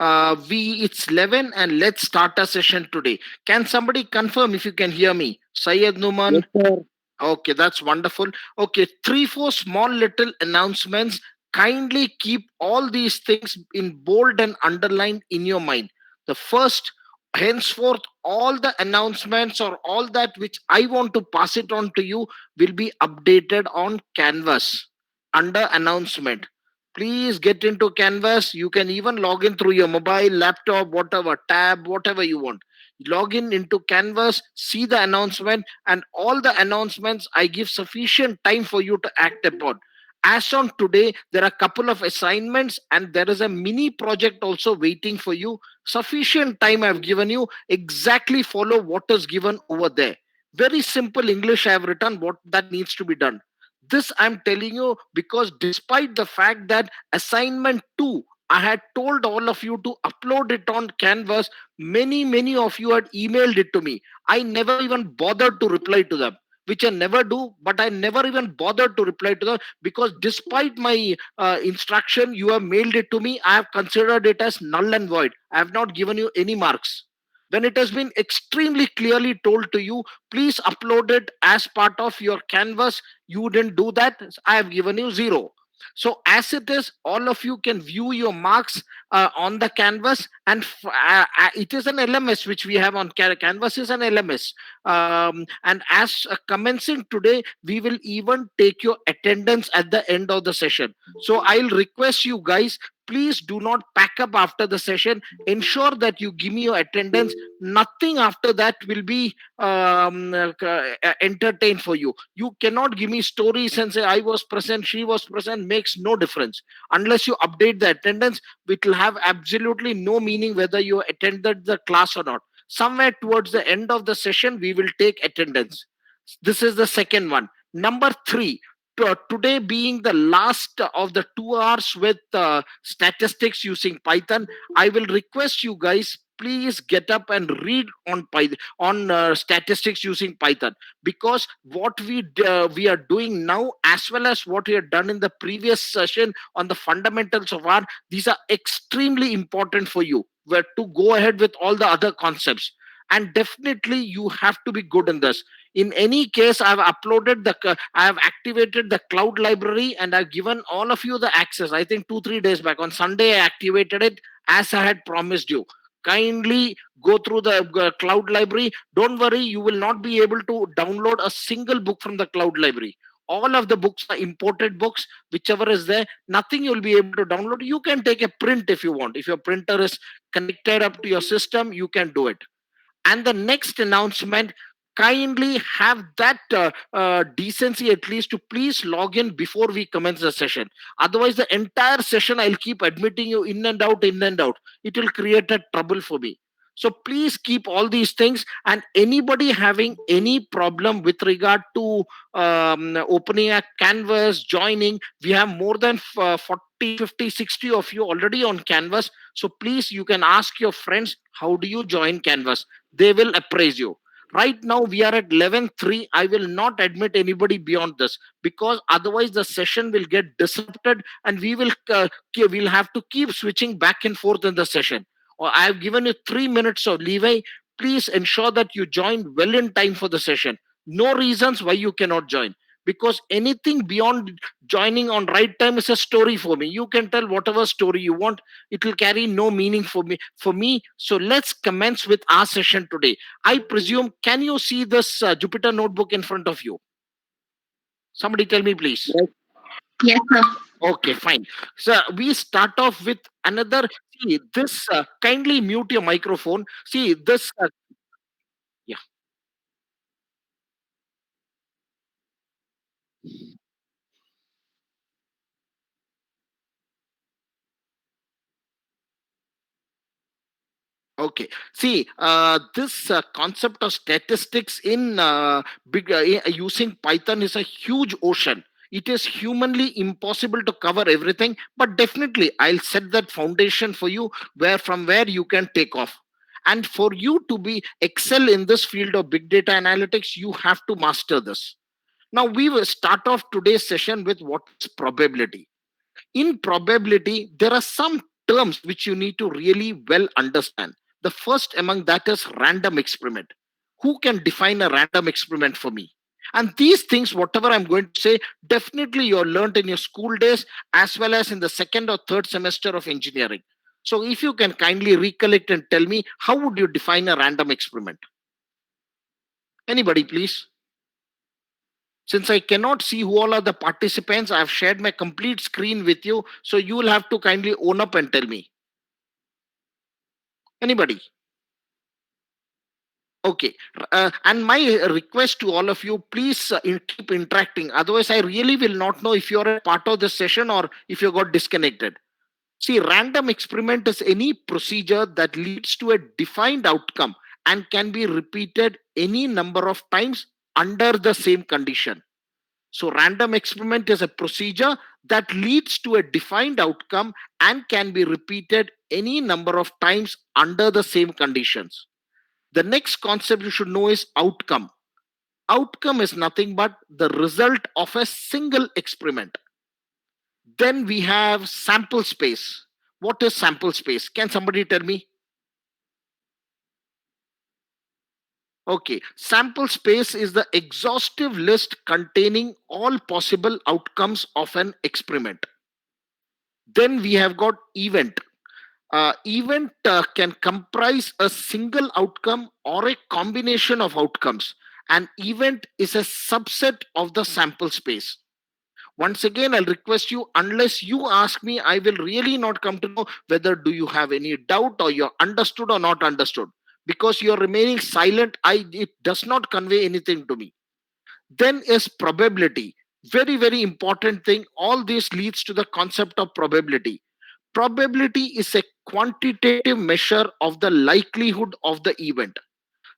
It's 11 and let's start a session today. Can somebody confirm if you can hear me? Syed Numan. Yes, sir. Okay, that's wonderful. Okay, three, four small little announcements. Kindly keep all these things in bold and underlined in your mind. The first, henceforth, all the announcements or all that which I want to pass it on to you will be updated on Canvas under announcement. Please get into Canvas. You can even log in through your mobile, laptop, whatever, tab, whatever you want. Log in into Canvas, see the announcement, and all the announcements I give sufficient time for you to act upon. As on today, there are a couple of assignments and there is a mini project also waiting for you. Sufficient time I've given you. Exactly follow what is given over there. Very simple English I have written what that needs to be done. This I'm telling you because despite the fact that assignment 2 I had told all of you to upload it on Canvas, many of you had emailed it to me. I never even bothered to reply to them, which I never do, but I never even bothered to reply to them because despite my instruction, you have mailed it to me. I have considered it as null and void. I have not given you any marks. When it has been extremely clearly told to you, please upload it as part of your Canvas. You didn't do that. I have given you zero. So as it is, all of you can view your marks on the Canvas, and it is an LMS which we have on Canvas is an LMS. And as commencing today, we will even take your attendance at the end of the session. So I'll request you guys, please do not pack up after the session. Ensure that you give me your attendance. Nothing after that will be entertained for you. You cannot give me stories and say I was present, she was present. Makes no difference unless you update the attendance. It will have absolutely no meaning whether you attended the class or not. Somewhere towards the end of the session we will take attendance. This is the second one. Number 3, today being the last of the 2 hours with statistics using Python, I will request you guys, please get up and read on Python, on statistics using Python, because what we are doing now as well as what we have done in the previous session on the fundamentals of R, these are extremely important for you where to go ahead with all the other concepts. And definitely you have to be good in this. In any case, I've uploaded I have activated the cloud library and I've given all of you the access. I think 2 3 days back on Sunday I activated it as I had promised you. Kindly go through the cloud library. Don't worry, you will not be able to download a single book from the cloud library. All of the books are imported books, whichever is there. Nothing you'll be able to download. You can take a print if you want. If your printer is connected up to your system, you can do it. And the next announcement, kindly have that decency at least to please log in before we commence the session. Otherwise the entire session I'll keep admitting you in and out, in and out. It will create a trouble for me. So please keep all these things, and anybody having any problem with regard to opening a Canvas, joining, we have more than 40 50 60 of you already on Canvas. So please, you can ask your friends, how do you join Canvas? They will appraise you. Right now we are at 11:03. I will not admit anybody beyond this because otherwise the session will get disrupted and we'll have to keep switching back and forth in the session. Or I have given you 3 minutes of leeway. Please ensure that you join well in time for the session. No reasons why you cannot join, because anything beyond joining on right time is a story for me. You can tell whatever story you want. It will carry no meaning for me. So let's commence with our session today. I presume, can you see this Jupyter notebook in front of you? Somebody tell me, please. Yes, Yes, sir. Okay, fine. So we start off with another. See this. Kindly mute your microphone. See this. Yeah. Okay. See, this concept of statistics in using Python is a huge ocean. It is humanly impossible to cover everything, but definitely I'll set that foundation for you where from where you can take off. And for you to be excel in this field of big data analytics, you have to master this. Now we will start off today's session with what's probability. In probability there are some terms which you need to really well understand. The first among that is random experiment. Who can define a random experiment for me? And these things, whatever I'm going to say, definitely you're learned in your school days as well as in the second or third semester of engineering. So if you can kindly recollect and tell me, how would you define a random experiment? Anybody, please? Since I cannot see who all are the participants, I have shared my complete screen with you. So you will have to kindly own up and tell me. Anybody? Okay. And my request to all of you, please keep interacting. Otherwise, I really will not know if you're a part of the session or if you got disconnected. See, random experiment is any procedure that leads to a defined outcome and can be repeated any number of times under the same condition. So, random experiment is a procedure that leads to a defined outcome and can be repeated any number of times under the same conditions. The next concept you should know is outcome. Outcome is nothing but the result of a single experiment. Then we have sample space. What is sample space? Can somebody tell me? Okay, sample space is the exhaustive list containing all possible outcomes of an experiment. Then we have got event. Event can comprise a single outcome or a combination of outcomes. An event is a subset of the sample space. Once again, I'll request you, unless you ask me, I will really not come to know whether do you have any doubt or you're understood or not understood. Because you're remaining silent, it does not convey anything to me. Then is probability. Very, very important thing. All this leads to the concept of probability. Probability is a quantitative measure of the likelihood of the event.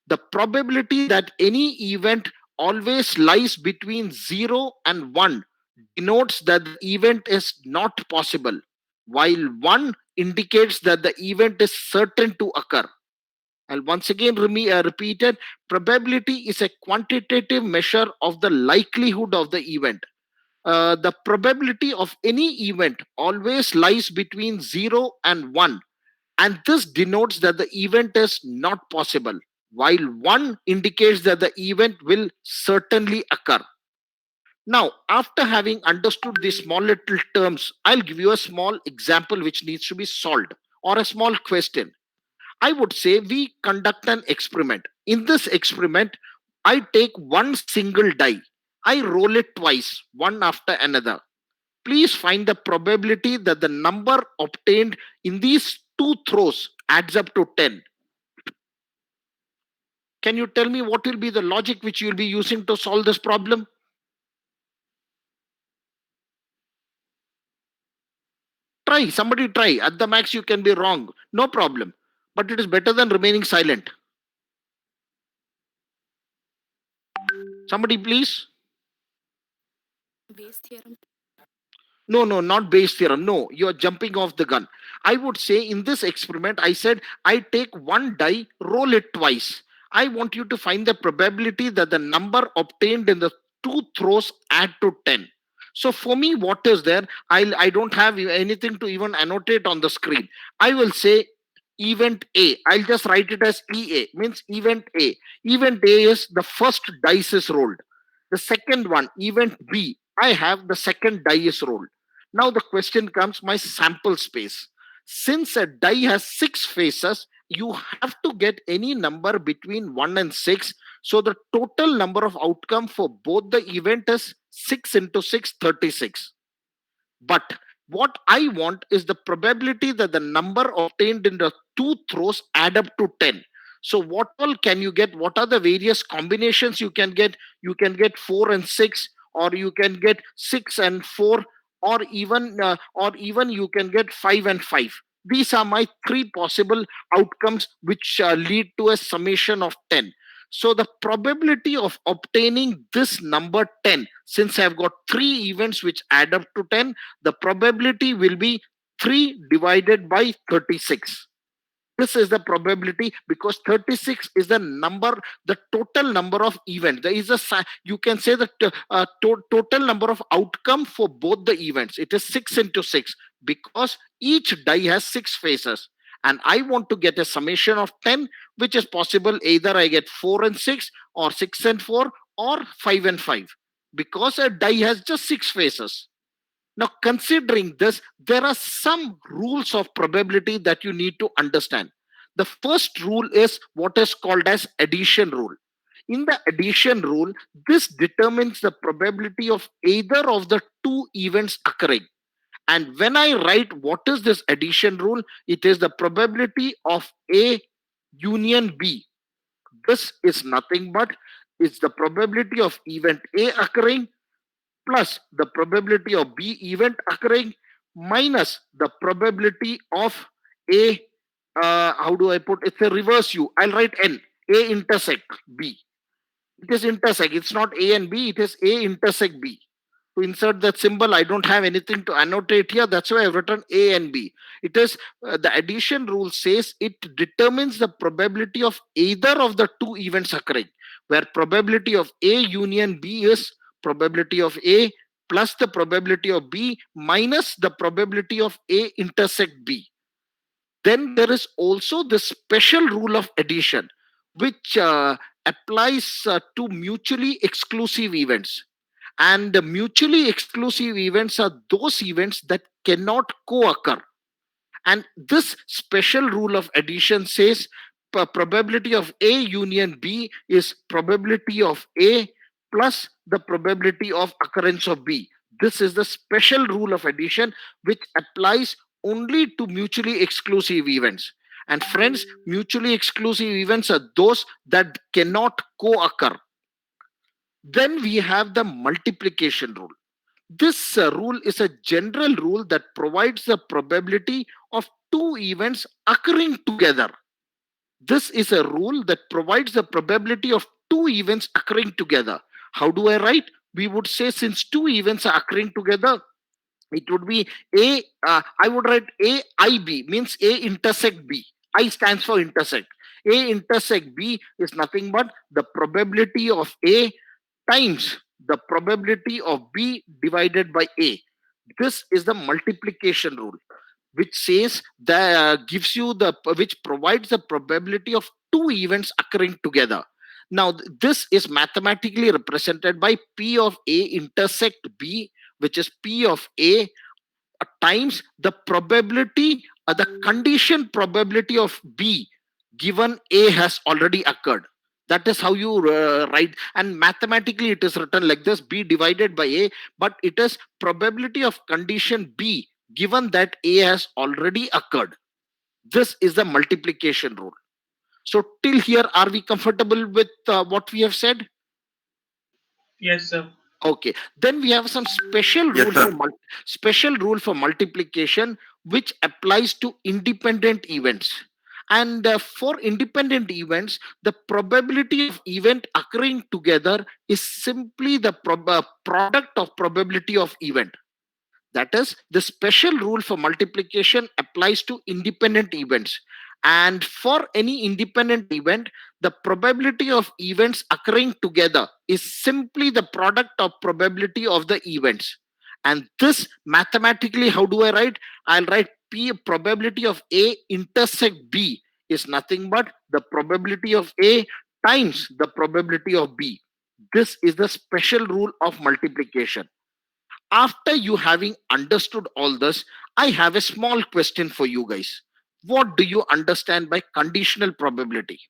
The probability that any event always lies between 0 and 1 denotes that the event is not possible, while 1 indicates that the event is certain to occur. I'll once again repeat it. Probability is a quantitative measure of the likelihood of the event. The probability of any event always lies between 0 and 1, and this denotes that the event is not possible, while 1 indicates that the event will certainly occur. Now, after having understood these small little terms, I'll give you a small example which needs to be solved, or a small question. I would say we conduct an experiment. In this experiment, I take one single die. I roll it twice, one after another. Please find the probability that the number obtained in these two throws adds up to 10. Can you tell me what will be the logic which you will be using to solve this problem? Try, somebody try. At the max, you can be wrong. No problem. But it is better than remaining silent. Somebody, please. Bayes theorem. No, no, not Bayes theorem. No, you're jumping off the gun. I would say in this experiment, I said I take one die, roll it twice. I want you to find the probability that the number obtained in the two throws add to 10. So for me, what is there? I don't have anything to even annotate on the screen. I will say event A. I'll just write it as EA, means event A. Event A is the first dice is rolled. The second one, event B, I have the second die is rolled. Now the question comes, my sample space. Since a die has 6 faces, you have to get any number between 1 and 6. So the total number of outcome for both the event is 6 into 6, 36. But what I want is the probability that the number obtained in the two throws add up to 10. So what all can you get? What are the various combinations you can get? You can get 4 and 6, or you can get 6 and 4, or even you can get 5 and 5. These are my three possible outcomes which lead to a summation of 10. So the probability of obtaining this number 10, since I've got three events which add up to 10, the probability will be 3 divided by 36. This is the probability, because 36 is the number, the total number of events. There is you can say the total number of outcome for both the events. It is 6 into 6, because each die has 6 faces. And I want to get a summation of 10, which is possible. Either I get 4 and 6, or 6 and 4, or 5 and 5, because a die has just 6 faces. Now, considering this, there are some rules of probability that you need to understand. The first rule is what is called as addition rule. In the addition rule, this determines the probability of either of the two events occurring. And when I write what is this addition rule, it is the probability of A union B. This is nothing but it's the probability of event A occurring plus the probability of B event occurring minus the probability of A. How do I put it's a reverse U. I'll write N. A intersect B. It is intersect. It's not A and B. It is A intersect B. To insert that symbol, I don't have anything to annotate here. That's why I've written A and B. It is the addition rule says it determines the probability of either of the two events occurring, where probability of A union B is probability of A plus the probability of B minus the probability of A intersect B. Then there is also the special rule of addition, which applies to mutually exclusive events. And the mutually exclusive events are those events that cannot co-occur. And this special rule of addition says probability of A union B is probability of A plus the probability of occurrence of B. This is the special rule of addition, which applies only to mutually exclusive events. And friends, mutually exclusive events are those that cannot co-occur. Then we have the multiplication rule. This rule is a general rule that provides the probability of two events occurring together. This is a rule that provides the probability of two events occurring together. How do I write? We would say since two events are occurring together, it would be A. I would write A I B, means A intersect B. I stands for intersect. A intersect B is nothing but the probability of A times the probability of B divided by A. This is the multiplication rule, which says that gives you the which provides the probability of two events occurring together. Now, this is mathematically represented by P of A intersect B, which is P of A times the probability, the condition probability of B given A has already occurred. That is how you write, and mathematically it is written like this: B divided by A, but it is probability of condition B given that A has already occurred. This is the multiplication rule. So till here, are we comfortable with what we have said? Yes, sir. Okay, then we have some special Yes, rule sir. for special rule for multiplication, which applies to independent events. And for independent events, the probability of event occurring together is simply the product of probability of event. That is, the special rule for multiplication applies to independent events. And for any independent event, the probability of events occurring together is simply the product of probability of the events. And this mathematically, how do I write? I'll write P probability of A intersect B is nothing but the probability of A times the probability of B. This is the special rule of multiplication. After you having understood all this, I have a small question for you guys. What do you understand by conditional probability?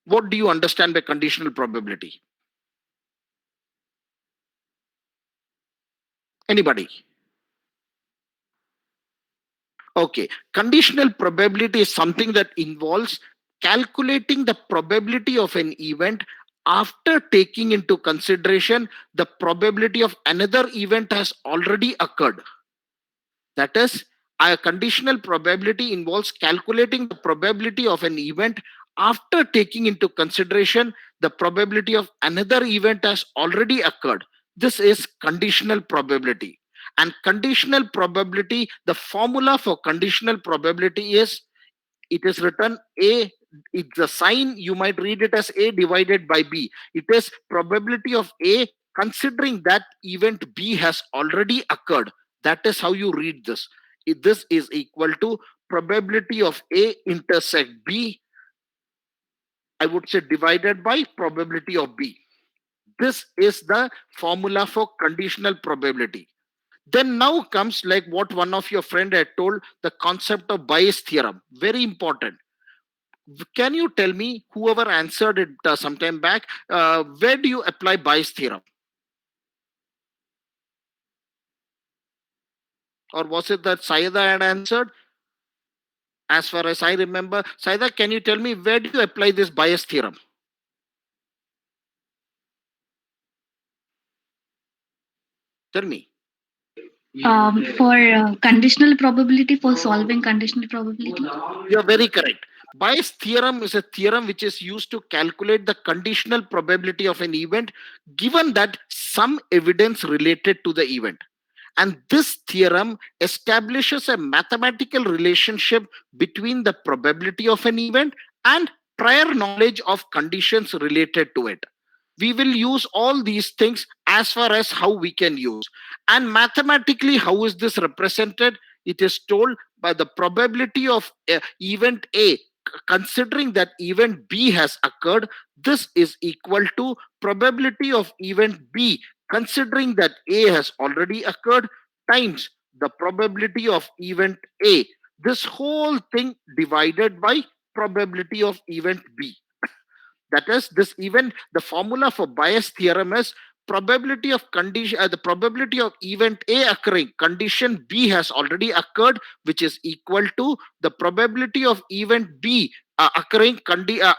What do you understand by conditional probability? Anybody? Okay, conditional probability is something that involves calculating the probability of an event after taking into consideration the probability of another event has already occurred. That is, a conditional probability involves calculating the probability of an event after taking into consideration the probability of another event has already occurred. This is conditional probability. And conditional probability, the formula for conditional probability is, it is written A, it's the sign, you might read it as A divided by B. It is probability of A considering that event B has already occurred. That is how you read this. This is equal to probability of A intersect B, I would say, divided by probability of B. This is the formula for conditional probability. Then now comes like what one of your friend had told, the concept of Bayes theorem. Very important. Can you tell me, whoever answered it sometime back, where do you apply Bayes theorem? Or was it that Saida had answered? As far as I remember, Saida, can you tell me where do you apply this Bayes theorem? Tell me. For conditional probability, for solving conditional probability. You're very correct. Bayes theorem is a theorem which is used to calculate the conditional probability of an event given that some evidence related to the event. And this theorem establishes a mathematical relationship between the probability of an event and prior knowledge of conditions related to it. We will use all these things as far as how we can use. And mathematically, how is this represented? It is told by the probability of event A, considering that event B has occurred. This is equal to probability of event B, considering that A has already occurred, times the probability of event A. This whole thing divided by probability of event B. That is, this event, the formula for Bayes theorem is probability of condition, the probability of event A occurring, condition B has already occurred, which is equal to the probability of event B occurring,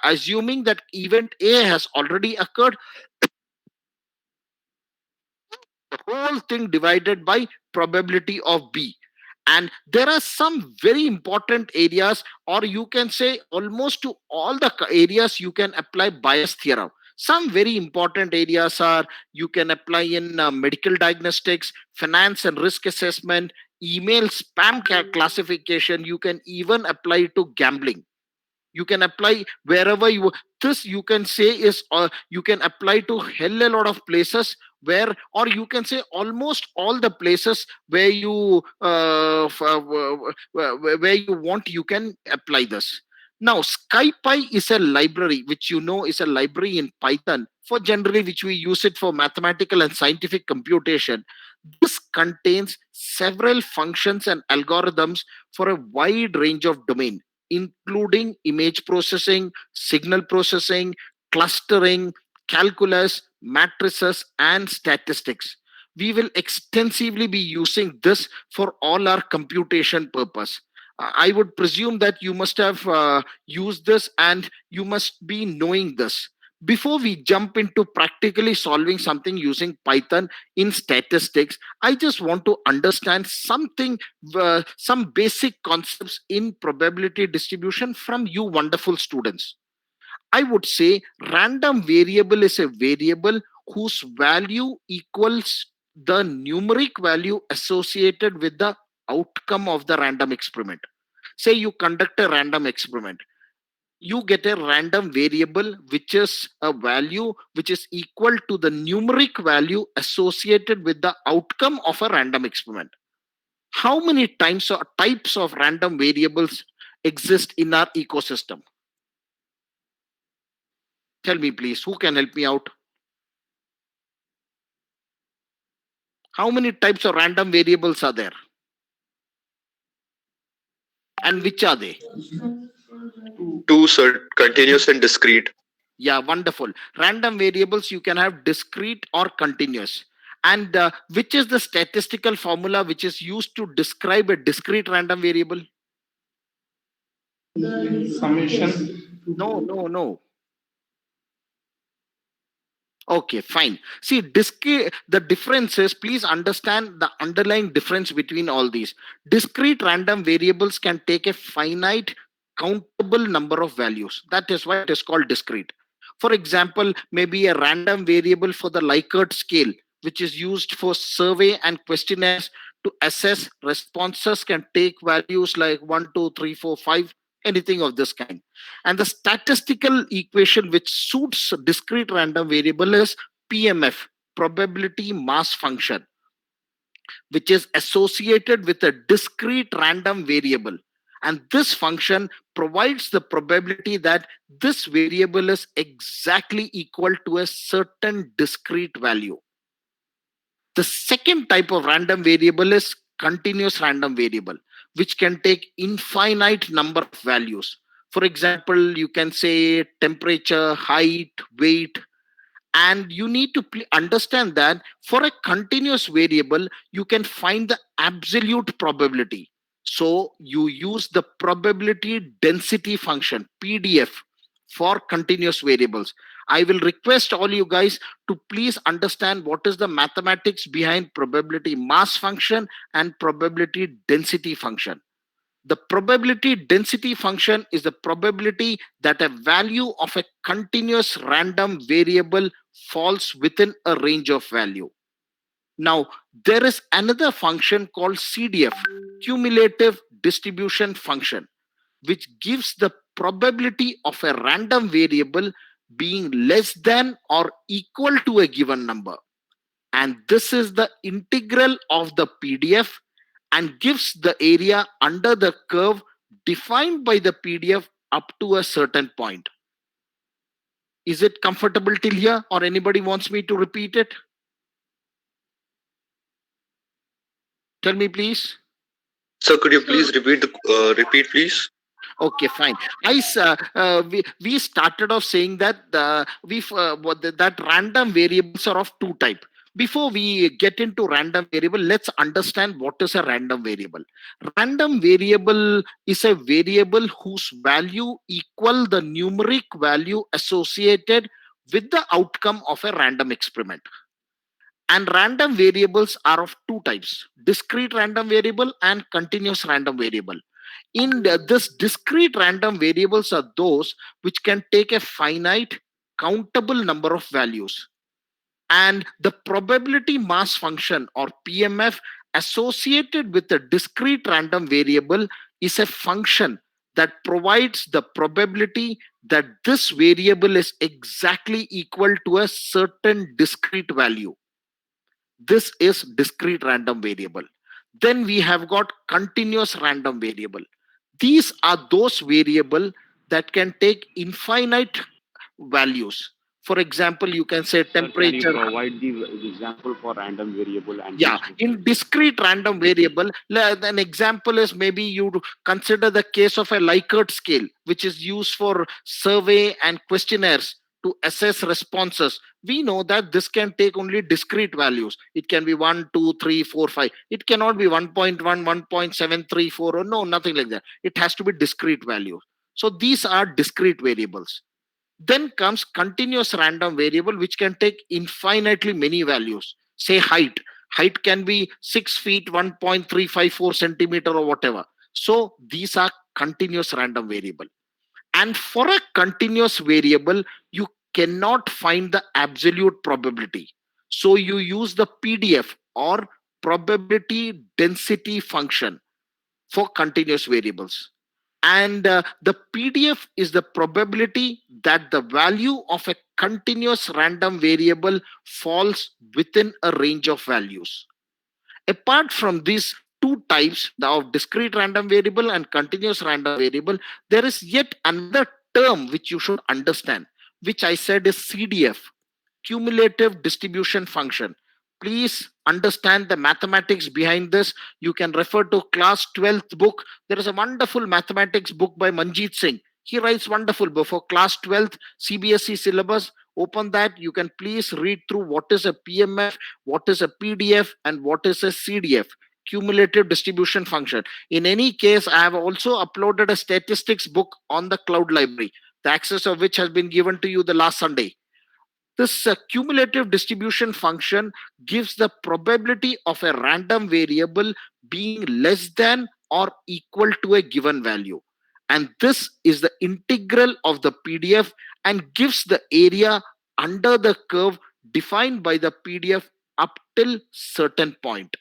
assuming that event A has already occurred, the whole thing divided by probability of B. And there are some very important areas, or you can say almost to all the areas you can apply Bayes theorem. Some very important areas are, you can apply in medical diagnostics, finance and risk assessment, email spam classification. You can even apply to gambling. You can apply wherever you, this you can say is, you can apply to hell a lot of places where, or you can say almost all the places where you where you want, you can apply this. Now SciPy is a library which you know is a library in Python for generally which we use it for mathematical and scientific computation. This contains several functions and algorithms for a wide range of domain, including image processing, signal processing, clustering, calculus, matrices, and statistics. We will extensively be using this for all our computation purpose. I would presume that you must have used this and you must be knowing this. Before we jump into practically solving something using Python in statistics, I just want to understand something, some basic concepts in probability distribution from you wonderful students. I would say random variable is a variable whose value equals the numeric value associated with the outcome of the random experiment. Say you conduct a random experiment, you get a random variable which is a value which is equal to the numeric value associated with the outcome of a random experiment. How many times or types of random variables exist in our ecosystem? Tell me please, who can help me out? How many types of random variables are there? And which are they? Two, sir, continuous and discrete. Yeah, wonderful. Random variables you can have discrete or continuous. And which is the statistical formula which is used to describe a discrete random variable? Summation. No. Okay, fine. See, the difference is, please understand the underlying difference between all these. Discrete random variables can take a finite countable number of values. That is why it is called discrete. For example, maybe a random variable for the Likert scale, which is used for survey and questionnaires, to assess responses can take values like 1, 2, 3, 4, 5, anything of this kind. And the statistical equation which suits discrete random variable is PMF, probability mass function, which is associated with a discrete random variable. And this function provides the probability that this variable is exactly equal to a certain discrete value. The second type of random variable is continuous random variable, which can take infinite number of values. For example, you can say temperature, height, weight, and you need to understand that for a continuous variable, you can find the absolute probability. So you use the probability density function, PDF, for continuous variables. I will request all you guys to please understand what is the mathematics behind probability mass function and probability density function. The probability density function is the probability that a value of a continuous random variable falls within a range of value. Now, there is another function called CDF, cumulative distribution function, which gives the probability of a random variable being less than or equal to a given number. And this is the integral of the PDF and gives the area under the curve defined by the PDF up to a certain point. Is it comfortable till here, or anybody wants me to repeat it? Tell me, please. Sir, could you please repeat, please? Okay, fine. We started off saying that that random variables are of two type. Before we get into random variable, let's understand what is a random variable. Random variable is a variable whose value equal the numeric value associated with the outcome of a random experiment. And random variables are of two types: discrete random variable and continuous random variable. In this, discrete random variables are those which can take a finite countable number of values, and the probability mass function, or PMF, associated with the discrete random variable is a function that provides the probability that this variable is exactly equal to a certain discrete value. This is discrete random variable. Then we have got continuous random variable. These are those variable that can take infinite values. For example, you can say Sir, can you temperature. provide the example for random variable and Yeah, in discrete random variable, an example is maybe you consider the case of a Likert scale, which is used for survey and questionnaires to assess responses. We know that this can take only discrete values. It can be 1, 2, 3, 4, 5. It cannot be 1.1, 1.734, or no, nothing like that. It has to be discrete values. So these are discrete variables. Then comes continuous random variable, which can take infinitely many values. Say height. Height can be 6 feet, 1.354 centimeter, or whatever. So these are continuous random variable. And for a continuous variable, you cannot find the absolute probability. So you use the PDF, or probability density function, for continuous variables. And the PDF is the probability that the value of a continuous random variable falls within a range of values. Apart from these two types, the of discrete random variable and continuous random variable, there is yet another term which you should understand, which I said is CDF, cumulative distribution function. Please understand the mathematics behind this. You can refer to class 12th book. There is a wonderful mathematics book by Manjeet Singh. He writes wonderful book for class 12th CBSE syllabus. Open that. You can please read through what is a PMF, what is a PDF, and what is a CDF, cumulative distribution function. In any case, I have also uploaded a statistics book on the cloud library, the access of which has been given to you the last Sunday. This cumulative distribution function gives the probability of a random variable being less than or equal to a given value. And this is the integral of the PDF and gives the area under the curve defined by the PDF up till certain point.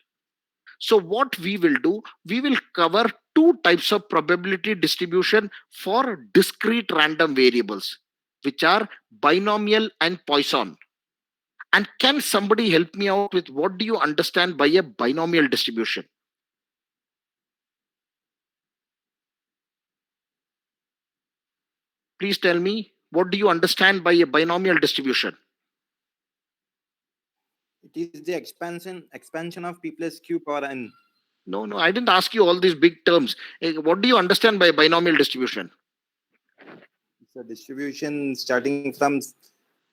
So what we will do, we will cover two types of probability distribution for discrete random variables, which are binomial and Poisson. And can somebody help me out with what do you understand by a binomial distribution? Please tell me, what do you understand by a binomial distribution? It is the expansion of p plus q power n. No, I didn't ask you all these big terms. What do you understand by binomial distribution? It's a distribution starting from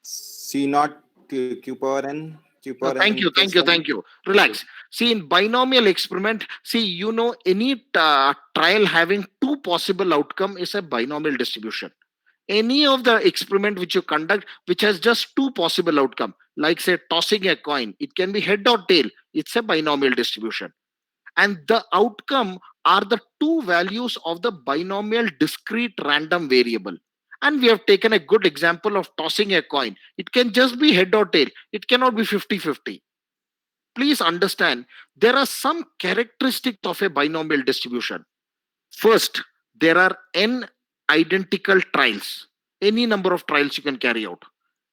c naught to q power n. Q No, power thank n you, plus thank you, one. thank you. Relax. See, in binomial experiment, see, any trial having two possible outcome is a binomial distribution. Any of the experiment which you conduct which has just two possible outcome, like say tossing a coin, it can be head or tail, it's a binomial distribution. And the outcome are the two values of the binomial discrete random variable. And we have taken a good example of tossing a coin. It can just be head or tail, it cannot be 50-50. Please understand, there are some characteristics of a binomial distribution. First, there are n identical trials. Any number of trials you can carry out.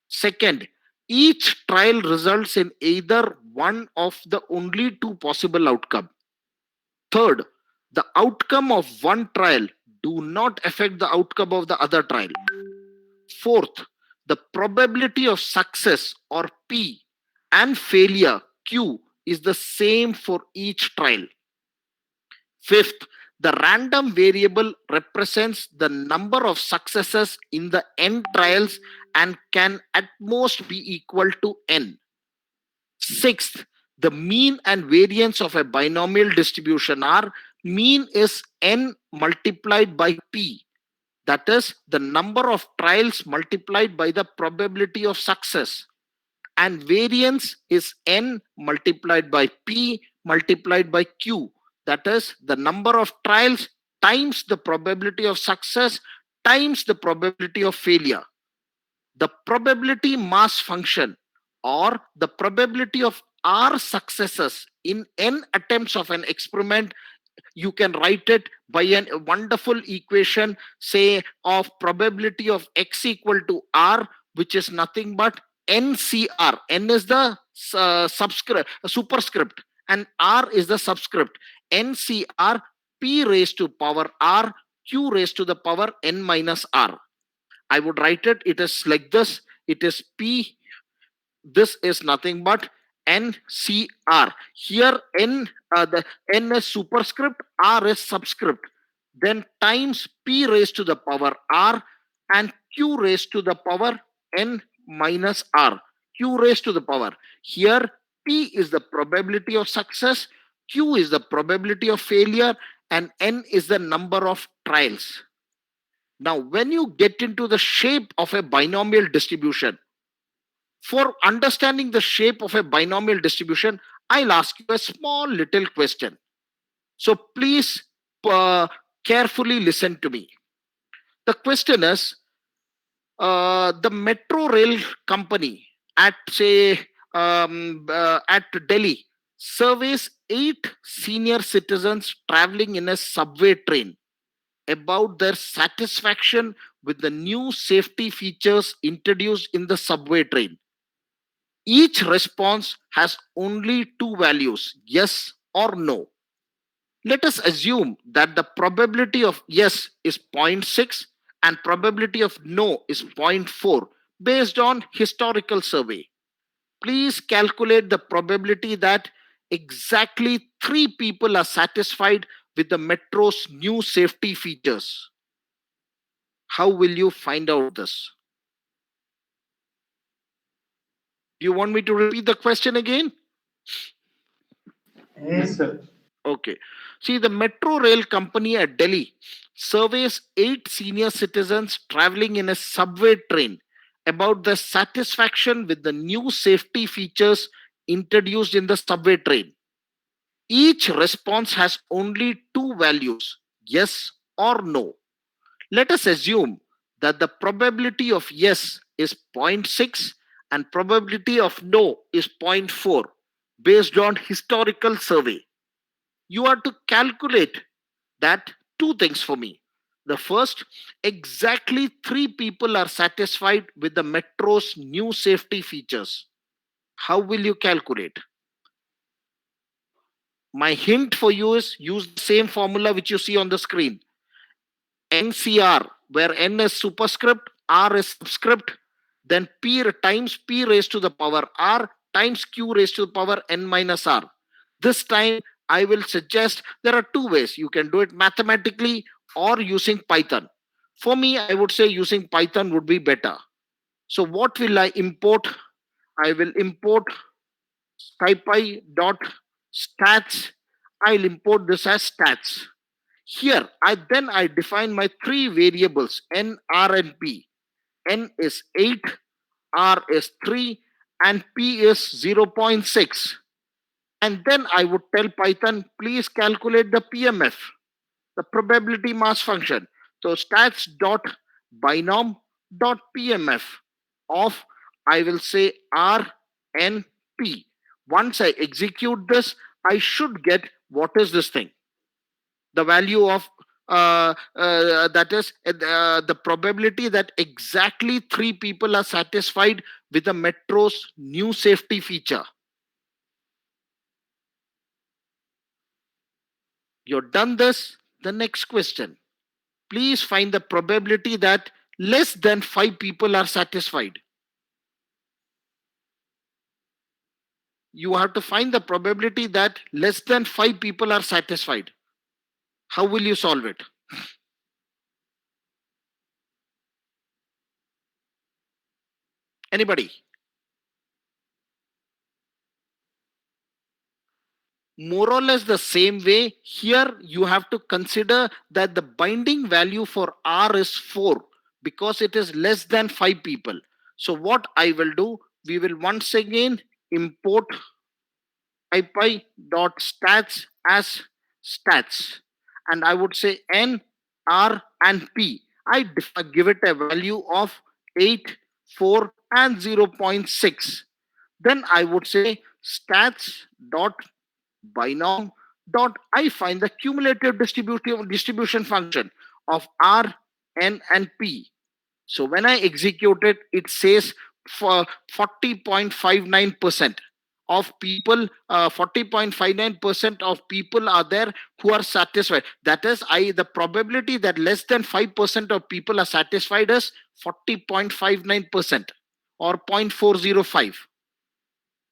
Second, each trial results in either one of the only two possible outcome. Third, the outcome of one trial do not affect the outcome of the other trial. Fourth, the probability of success or P and failure Q is the same for each trial. Fifth, the random variable represents the number of successes in the n trials and can at most be equal to n. Sixth, the mean and variance of a binomial distribution are mean is n multiplied by p. That is the number of trials multiplied by the probability of success. And variance is n multiplied by p multiplied by q. That is the number of trials times the probability of success times the probability of failure. The probability mass function or the probability of r successes in n attempts of an experiment, you can write it by a wonderful equation, say of probability of x equal to r, which is nothing but ncr. N is the superscript and r is the subscript. ncr p raised to power r q raised to the power n minus r. I would write it, it is like this. It is p, this is nothing but ncr. Here the n is superscript, r is subscript, then times p raised to the power r and q raised to the power n minus r. Q raised to the power, here p is the probability of success, q is the probability of failure, and n is the number of trials. Now when you get into the shape of a binomial distribution, for understanding the shape of a binomial distribution, I'll ask you a small little question. So please carefully listen to me. The question is, the metro rail company at say at Delhi surveys 8 senior citizens traveling in a subway train about their satisfaction with the new safety features introduced in the subway train. Each response has only two values, yes or no. Let us assume that the probability of yes is 0.6 and probability of no is 0.4 based on historical survey. Please calculate the probability that exactly 3 people are satisfied with the metro's new safety features. How will you find out this? Do you want me to repeat the question again? Yes, sir. Okay. See, the metro rail company at Delhi surveys 8 senior citizens traveling in a subway train about the satisfaction with the new safety features introduced in the subway train. Each response has only two values, yes or no. Let us assume that the probability of yes is 0.6 and probability of no is 0.4 based on historical survey. you are to calculate that two things for me. The first, exactly 3 people are satisfied with the metro's new safety features. How will you calculate? My hint for you is use the same formula which you see on the screen. NCR, where N is superscript, R is subscript, then P times P raised to the power R times Q raised to the power N minus R. This time, I will suggest there are two ways. You can do it mathematically or using Python. For me, I would say using Python would be better. So what will I import? I will import scipy dot stats. I'll import this as stats. Here, I define my 3 variables, N, R, and P. N is 8, R is 3, and P is 0.6. And then I would tell Python, please calculate the PMF, the probability mass function. So stats dot binom dot PMF of, I will say, R, N, P. Once I execute this, I should get what is this thing? The value of that is the probability that exactly 3 people are satisfied with the metro's new safety feature. You've done this. The next question, please find the probability that less than 5 people are satisfied. You have to find the probability that less than 5 people are satisfied. How will you solve it? Anybody? More or less the same way. Here you have to consider that the binding value for R is 4 because it is less than 5 people. So what I will do, we will once again import ipy.stats as stats, and I would say N, R, and P. I give it a value of 8, 4, and 0.6. Then I would say stats dot binom dot I find the cumulative distribution function of R, N, and P. So when I execute it, it says for 40.59% of people, 40.59% of people are there who are satisfied. That is, the probability that less than 5% of people are satisfied is 40.59% or 0.405.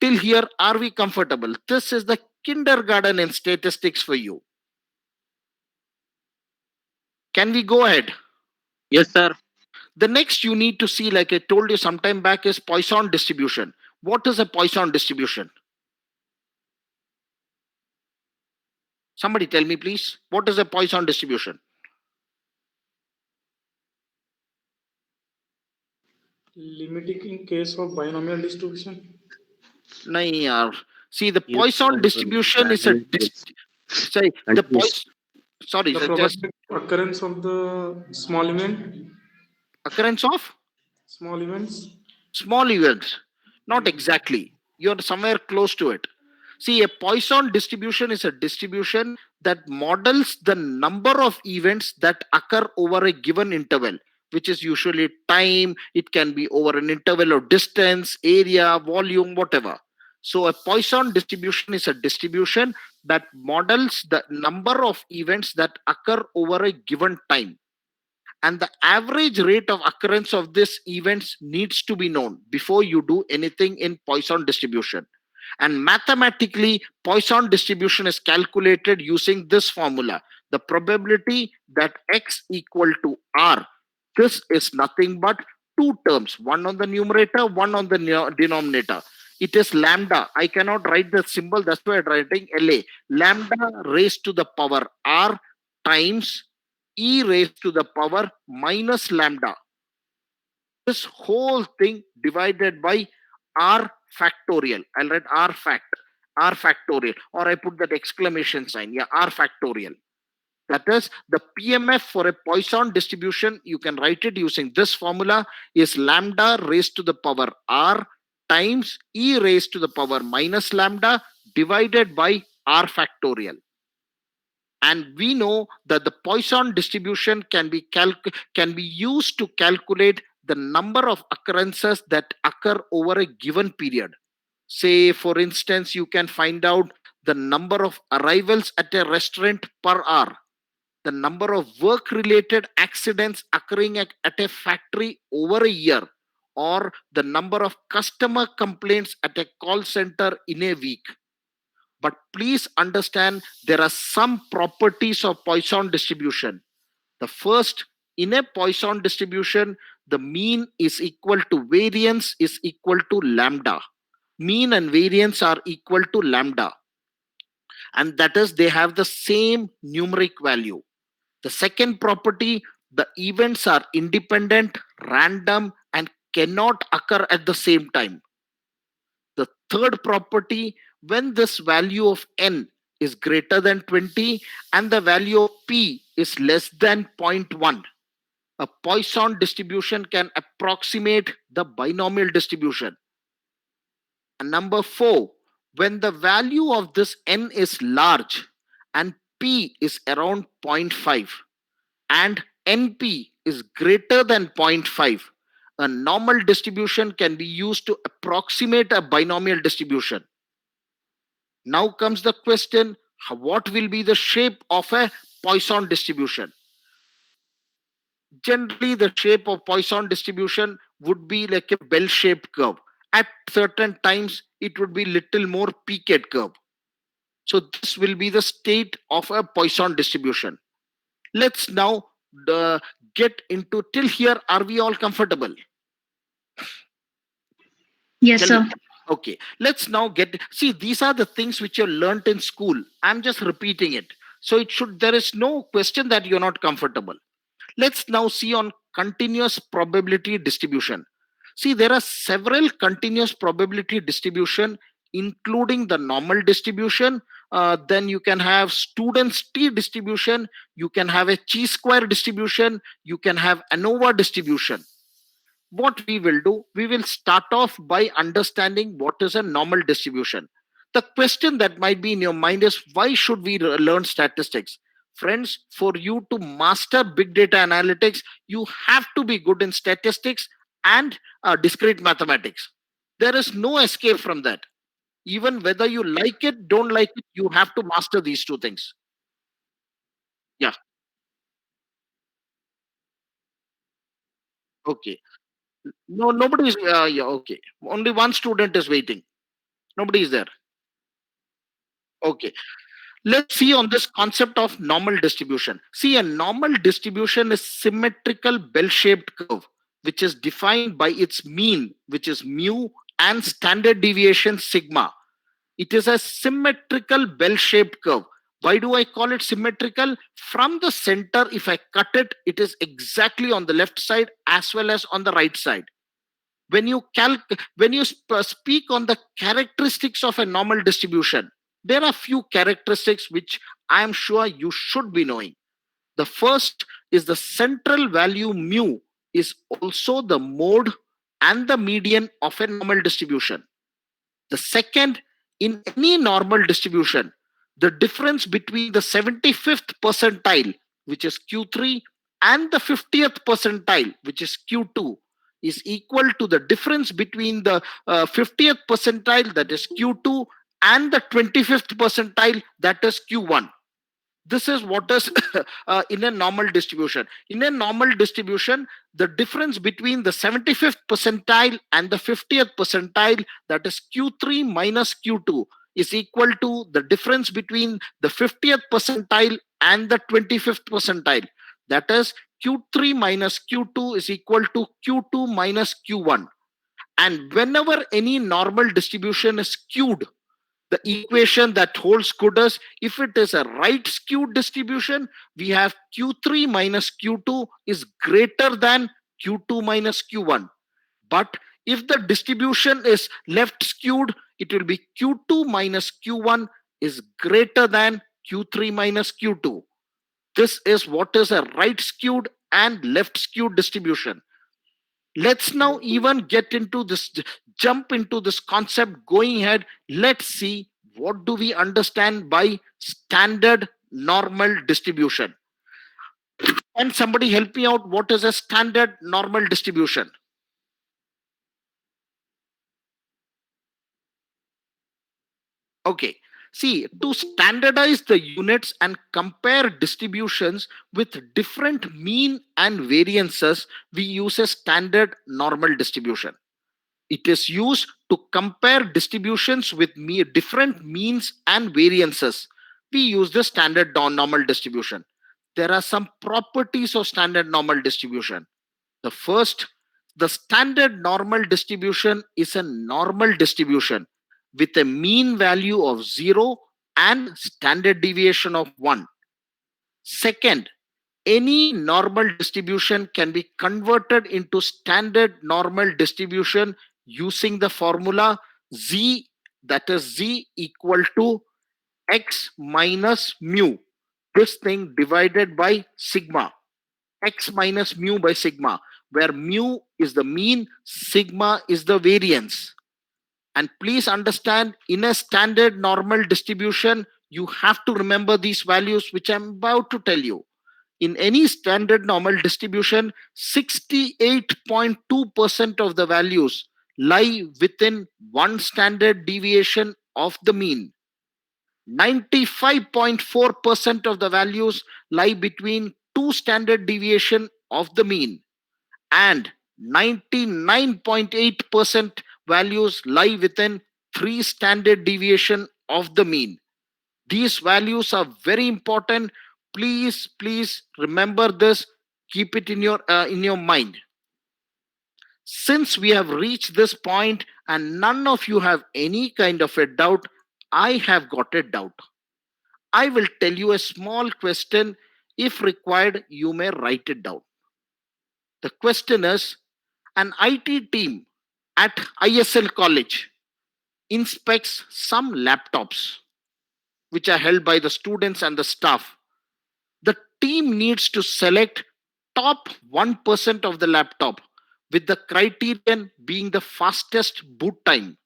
Till here, are we comfortable? This is the kindergarten in statistics for you. Can we go ahead? Yes, sir. The next you need to see, like I told you sometime back, is Poisson distribution. What is a Poisson distribution? Somebody tell me, please. What is a Poisson distribution? Limiting in case of binomial distribution. Nahi yaar. See, the Yes, Poisson sir. distribution is a sorry, the Poisson, sorry, The just probability of occurrence of the small event, occurrence of small events. small events. Not exactly. You're somewhere close to it. See, a Poisson distribution is a distribution that models the number of events that occur over a given interval, which is usually time. It can be over an interval of distance, area, volume, whatever. So a Poisson distribution is a distribution that models the number of events that occur over a given time. And the average rate of occurrence of these events needs to be known before you do anything in Poisson distribution. And mathematically, Poisson distribution is calculated using this formula. The probability that x equal to r, this is nothing but two terms, one on the numerator, one on the denominator. It is lambda. I cannot write the symbol, that's why I'm writing LA. Lambda raised to the power r times e raised to the power minus lambda. This whole thing divided by r factorial. I'll write r factorial, or I put that exclamation sign. Yeah, r factorial. That is the PMF for a Poisson distribution. You can write it using this formula is lambda raised to the power r times e raised to the power minus lambda divided by r factorial. And we know that the Poisson distribution can be used to calculate the number of occurrences that occur over a given period. Say, for instance, you can find out the number of arrivals at a restaurant per hour, the number of work related accidents occurring at a factory over a year, or the number of customer complaints at a call center in a week. But please understand, there are some properties of Poisson distribution. The first, in a Poisson distribution, the mean is equal to variance is equal to lambda. Mean and variance are equal to lambda. And that is, they have the same numeric value. The second property, the events are independent, random, and cannot occur at the same time. The third property, when this value of n is greater than 20 and the value of p is less than 0.1, a Poisson distribution can approximate the binomial distribution. And number 4, when the value of this n is large and p is around 0.5 and np is greater than 0.5, a normal distribution can be used to approximate a binomial distribution. Now comes the question, what will be the shape of a Poisson distribution? Generally, the shape of Poisson distribution would be like a bell-shaped curve. At certain times, it would be little more peaked curve. So this will be the state of a Poisson distribution. Let's now get into, till here, are we all comfortable? Yes, sir. Okay, let's now see, these are the things which you learned in school. I'm just repeating it. So there is no question that you're not comfortable. Let's now see on continuous probability distribution. See, there are several continuous probability distribution, including the normal distribution. Then you can have student's t distribution. You can have a chi-square distribution. You can have ANOVA distribution. What we will do, we will start off by understanding what is a normal distribution. The question that might be in your mind is, why should we learn statistics? Friends, for you to master big data analytics, you have to be good in statistics and discrete mathematics. There is no escape from that. Even whether you like it, don't like it, you have to master these two things. Yeah. Okay. No, nobody is. Yeah, okay. Only one student is waiting. Nobody is there. Okay. Let's see on this concept of normal distribution. See, a normal distribution is symmetrical bell-shaped curve, which is defined by its mean, which is mu, and standard deviation sigma. It is a symmetrical bell-shaped curve. Why do I call it symmetrical? From the center, if I cut it, it is exactly on the left side as well as on the right side. When you speak on the characteristics of a normal distribution, there are few characteristics which I am sure you should be knowing. The first is the central value mu is also the mode and the median of a normal distribution. The second, in any normal distribution, the difference between the 75th percentile, which is Q3, and the 50th percentile, which is Q2, is equal to the difference between the 50th percentile, that is Q2, and the 25th percentile, that is Q1. This is what is in a normal distribution. In a normal distribution, the difference between the 75th percentile and the 50th percentile, that is Q3 minus Q2, is equal to the difference between the 50th percentile and the 25th percentile. That is Q3 minus Q2 is equal to Q2 minus Q1. And whenever any normal distribution is skewed, the equation that holds good is, if it is a right skewed distribution, we have Q3 minus Q2 is greater than Q2 minus Q1. But if the distribution is left skewed, it will be Q2 minus Q1 is greater than Q3 minus Q2. This is what is a right skewed and left skewed distribution. Let's now even get into this, jump into this concept going ahead. Let's see, what do we understand by standard normal distribution. Can somebody help me out? What is a standard normal distribution? Okay. See, to standardize the units and compare distributions with different mean and variances, we use a standard normal distribution. It is used to compare distributions with different means and variances. We use the standard normal distribution. There are some properties of standard normal distribution. The first, the standard normal distribution is a normal distribution with a mean value of 0 and standard deviation of 1. Second, any normal distribution can be converted into standard normal distribution using the formula Z, that is Z equal to X minus mu. This thing divided by sigma. X minus mu by sigma, where mu is the mean, sigma is the variance. And please understand, in a standard normal distribution, you have to remember these values which I'm about to tell you. In any standard normal distribution, 68.2% of the values lie within one standard deviation of the mean. 95.4% of the values lie between two standard deviation of the mean, and 99.8% values lie within three standard deviation of the mean. These values are very important. Please remember this. Keep it in your mind. Since we have reached this point and none of you have any kind of a doubt, I have got a doubt. I will tell you a small question. If required, you may write it down. The question is, an IT team at ISL College inspects some laptops which are held by the students and the staff. The team needs to select top 1% of the laptop, with the criterion being the fastest boot time.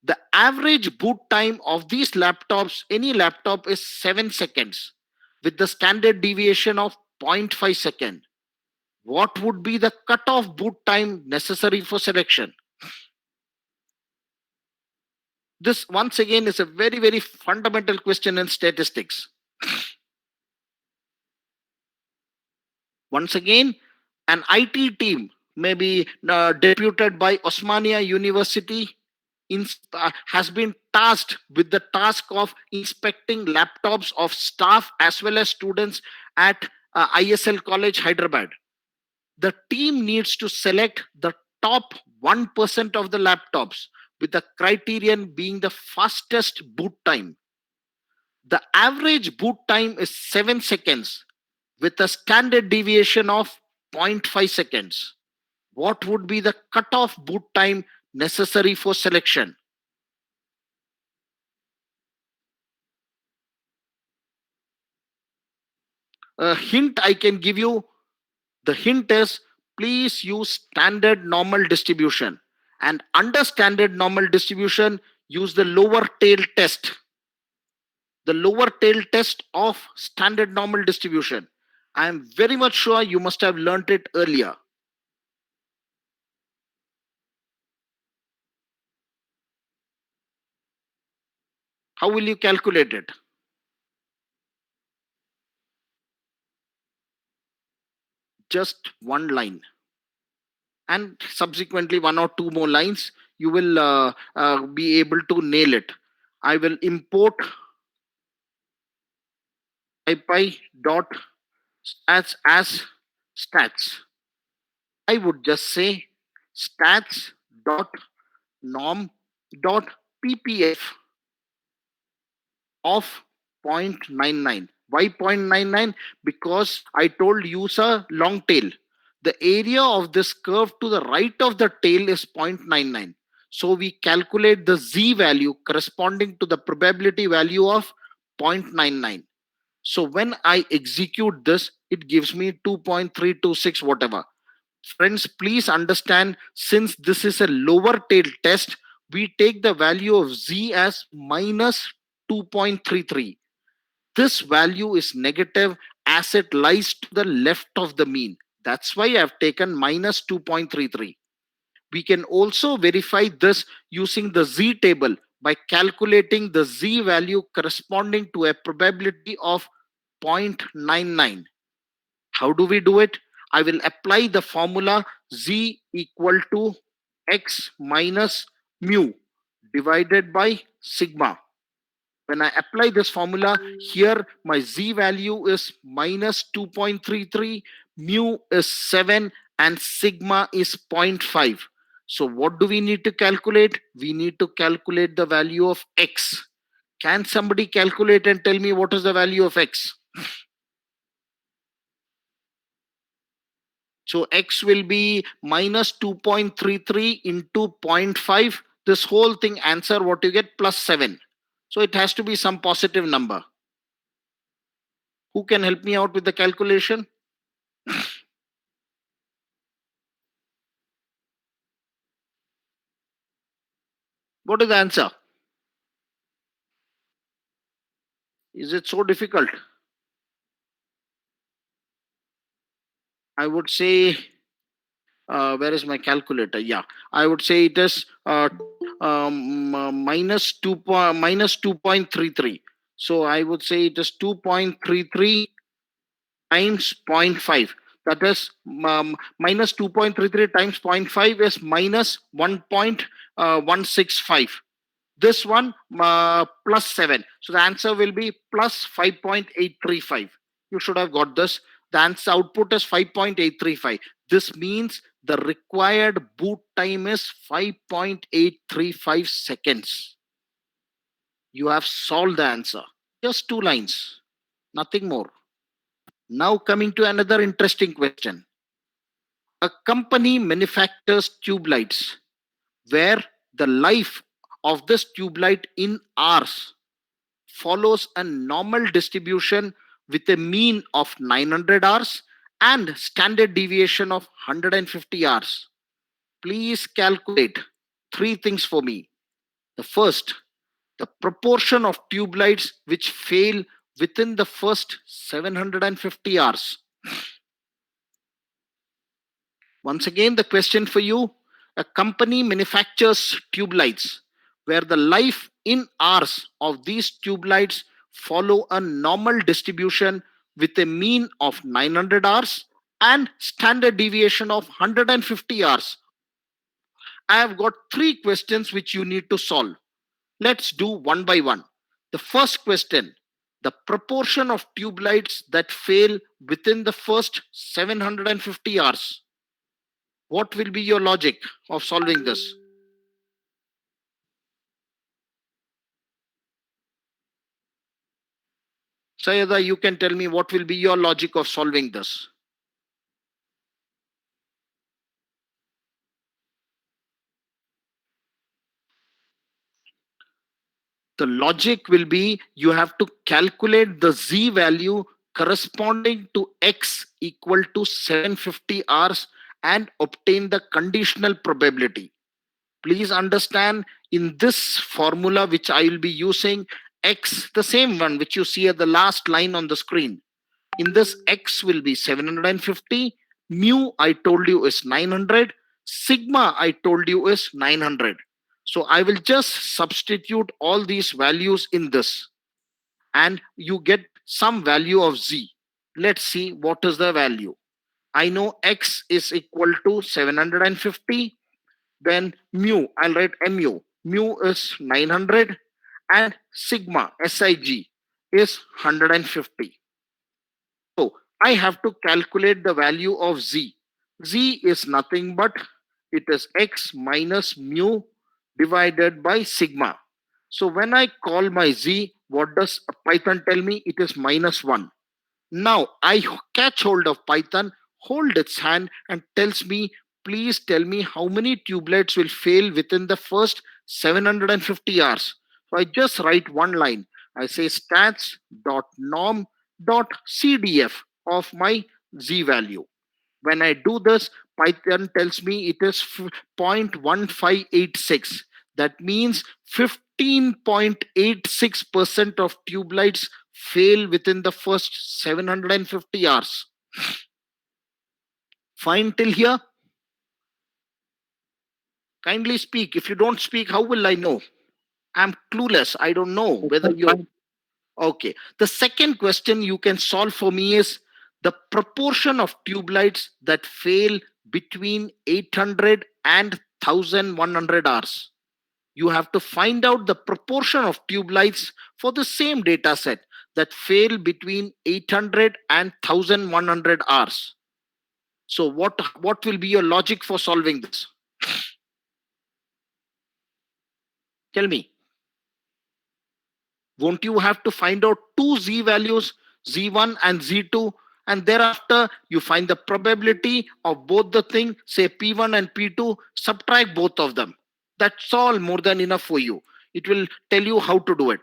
The average boot time of these laptops, any laptop, is 7 seconds, with the standard deviation of 0.5 second. What would be the cutoff boot time necessary for selection? This once again is a very fundamental question in statistics. Once again, an IT team may be deputed by Osmania University has been tasked with the task of inspecting laptops of staff as well as students at ISL College, Hyderabad. The team needs to select the top 1% of the laptops, with the criterion being the fastest boot time. The average boot time is 7 seconds, with a standard deviation of 0.5 seconds. What would be the cutoff boot time necessary for selection? A hint I can give you. The hint is, please use standard normal distribution, and under standard normal distribution, use the lower tail test. The lower tail test of standard normal distribution. I am very much sure you must have learnt it earlier. How will you calculate it? Just one line, and subsequently one or two more lines, you will be able to nail it. I will import ipy dot stats as stats. I would just say stats dot norm dot ppf of 0.99. Why 0.99? Because I told use a long tail. The area of this curve to the right of the tail is 0.99. So we calculate the z value corresponding to the probability value of 0.99. So when I execute this, it gives me 2.326 whatever. Friends, please understand, since this is a lower tail test, we take the value of z as minus 2.33. this value is negative as it lies to the left of the mean. That's why I've taken minus 2.33. We can also verify this using the Z table by calculating the Z value corresponding to a probability of 0.99. How do we do it? I will apply the formula Z equal to X minus mu divided by sigma. When I apply this formula here, my Z value is minus 2.33, mu is 7, and sigma is 0.5. So what do we need to calculate? We need to calculate the value of X. Can somebody calculate and tell me what is the value of X? So X will be minus 2.33 into 0.5. This whole thing answer what you get plus 7. So it has to be some positive number. Who can help me out with the calculation? What is the answer? Is it so difficult? I would say, where is my calculator? Yeah, I would say it is minus 2.33. So I would say it is 2.33 times 0.5. That is minus 2.33 times 0.5 is minus 1.165. This one plus 7. So the answer will be plus 5.835. You should have got this. The answer output is 5.835. This means the required boot time is 5.835 seconds. You have solved the answer. Just 2 lines, nothing more. Now coming to another interesting question. A company manufactures tube lights where the life of this tube light in hours follows a normal distribution with a mean of 900 hours and standard deviation of 150 hours. Please calculate 3 things for me. The first, the proportion of tube lights which fail within the first 750 hours. Once again, the question for you. A company manufactures tube lights where the life in hours of these tube lights follow a normal distribution with a mean of 900 hours and standard deviation of 150 hours. I have got 3 questions which you need to solve. Let's do one by one. The first question, the proportion of tube lights that fail within the first 750 hours. What will be your logic of solving this? Sayada, you can tell me what will be your logic of solving this. The logic will be you have to calculate the Z value corresponding to X equal to 750 hours and obtain the conditional probability. Please understand, in this formula which I will be using, X, the same one which you see at the last line on the screen. In this, X will be 750, mu I told you is 900, sigma I told you is 900. So I will just substitute all these values in this and you get some value of Z. Let's see what is the value. I know X is equal to 750. Then mu, I'll write mu. Mu is 900 and sigma, SIG, is 150. So I have to calculate the value of Z. Z is nothing but it is X minus mu divided by sigma. So when I call my Z, what does Python tell me? It is minus 1. Now I catch hold of Python, hold its hand and tells me, please tell me how many tubelets will fail within the first 750 hours. So I just write one line. I say stats.norm.cdf of my Z value. When I do this, Python tells me it is 0.1586. That means 15.86% of tube lights fail within the first 750 hours? Fine till here? Kindly speak. If you don't speak, how will I know? I'm clueless. I don't know whether you're okay. The second question you can solve for me is the proportion of tube lights that fail between 800 and 1100 hours. You have to find out the proportion of tube lights for the same data set that fail between 800 and 1100 hours. So what will be your logic for solving this? Tell me. Won't you have to find out two Z values, Z1 and Z2, and thereafter you find the probability of both the thing, say P1 and P2, subtract both of them. That's all more than enough for you. It will tell you how to do it.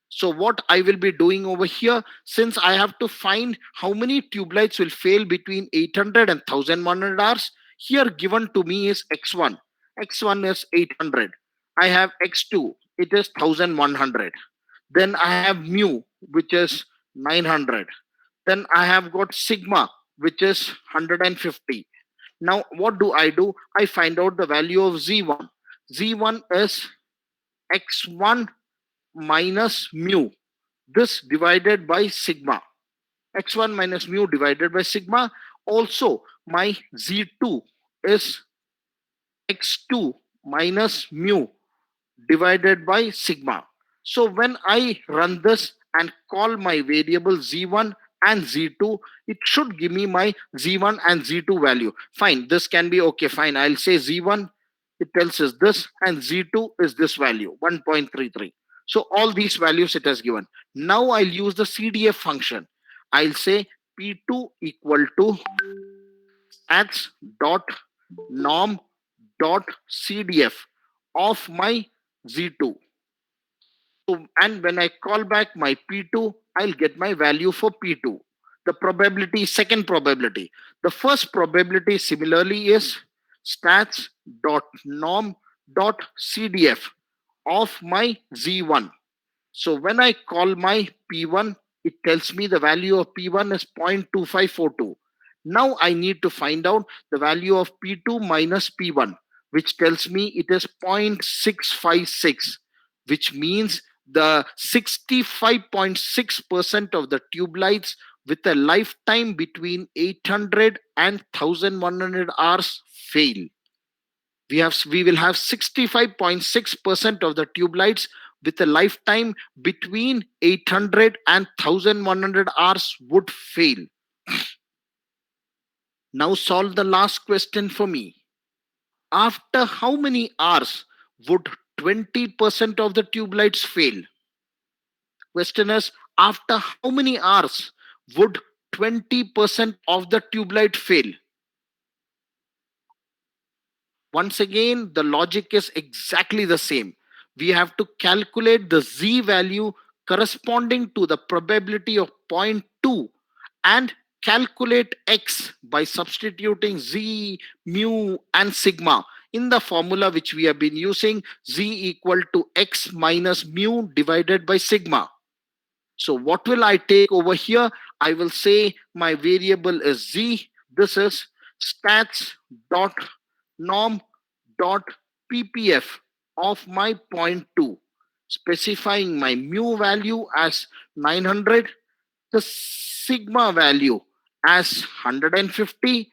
So what I will be doing over here, since I have to find how many tube lights will fail between 800 and 1100 hours, here given to me is X1. X1 is 800. I have X2, it is 1100. Then I have mu, which is 900. Then I have got sigma, which is 150. Now, what do? I find out the value of Z1. Z1 is X1 minus mu. This divided by sigma. X1 minus mu divided by sigma. Also, my Z2 is X2 minus mu divided by sigma. So when I run this and call my variable Z1 and Z2, it should give me my Z1 and Z2 value. Fine, this can be okay, fine. I'll say Z1, it tells us this, and Z2 is this value, 1.33. So all these values it has given. Now I'll use the CDF function. I'll say P2 equal to stats dot norm dot CDF of my Z2. So, and when I call back my P2, I'll get my value for P2. The probability, second probability. The first probability similarly is stats dot norm dot CDF of my Z1. So when I call my P1, it tells me the value of P1 is 0.2542. Now I need to find out the value of P2 minus P1, which tells me it is 0.656, which means the 65.6% of the tube lights with a lifetime between 800 and 1100 hours fail. We will have 65.6% of the tube lights with a lifetime between 800 and 1100 hours would fail. Now solve the last question for me. After how many hours would 20% of the tube lights fail? Question is, after how many hours would 20% of the tube light fail? Once again, the logic is exactly the same. We have to calculate the Z value corresponding to the probability of 0.2 and calculate X by substituting Z, mu, and sigma in the formula which we have been using, Z equal to X minus mu divided by sigma. So what will I take over here? I will say my variable is Z. This is stats dot norm dot ppf of my 0.2, specifying my mu value as 900, the sigma value as 150,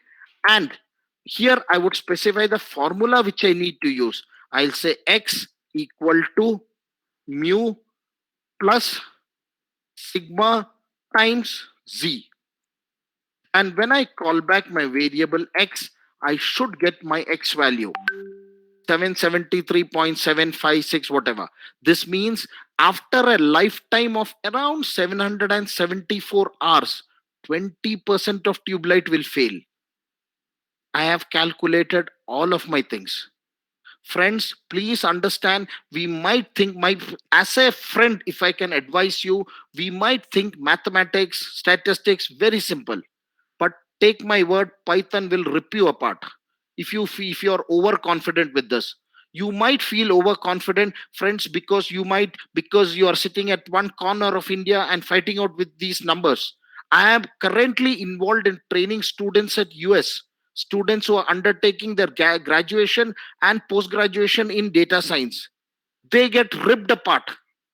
and here I would specify the formula which I need to use. I'll say X equal to mu plus sigma times Z. And when I call back my variable X, I should get my X value, 773.756, whatever. This means after a lifetime of around 774 hours, 20% of tube light will fail. I have calculated all of my things. Friends, please understand, we might think, as a friend, if I can advise you, we might think mathematics, statistics, very simple. But take my word, Python will rip you apart if you're overconfident with this. You might feel overconfident, friends, because you are sitting at one corner of India and fighting out with these numbers. I am currently involved in training students at US, students who are undertaking their graduation and post graduation in data science. They get ripped apart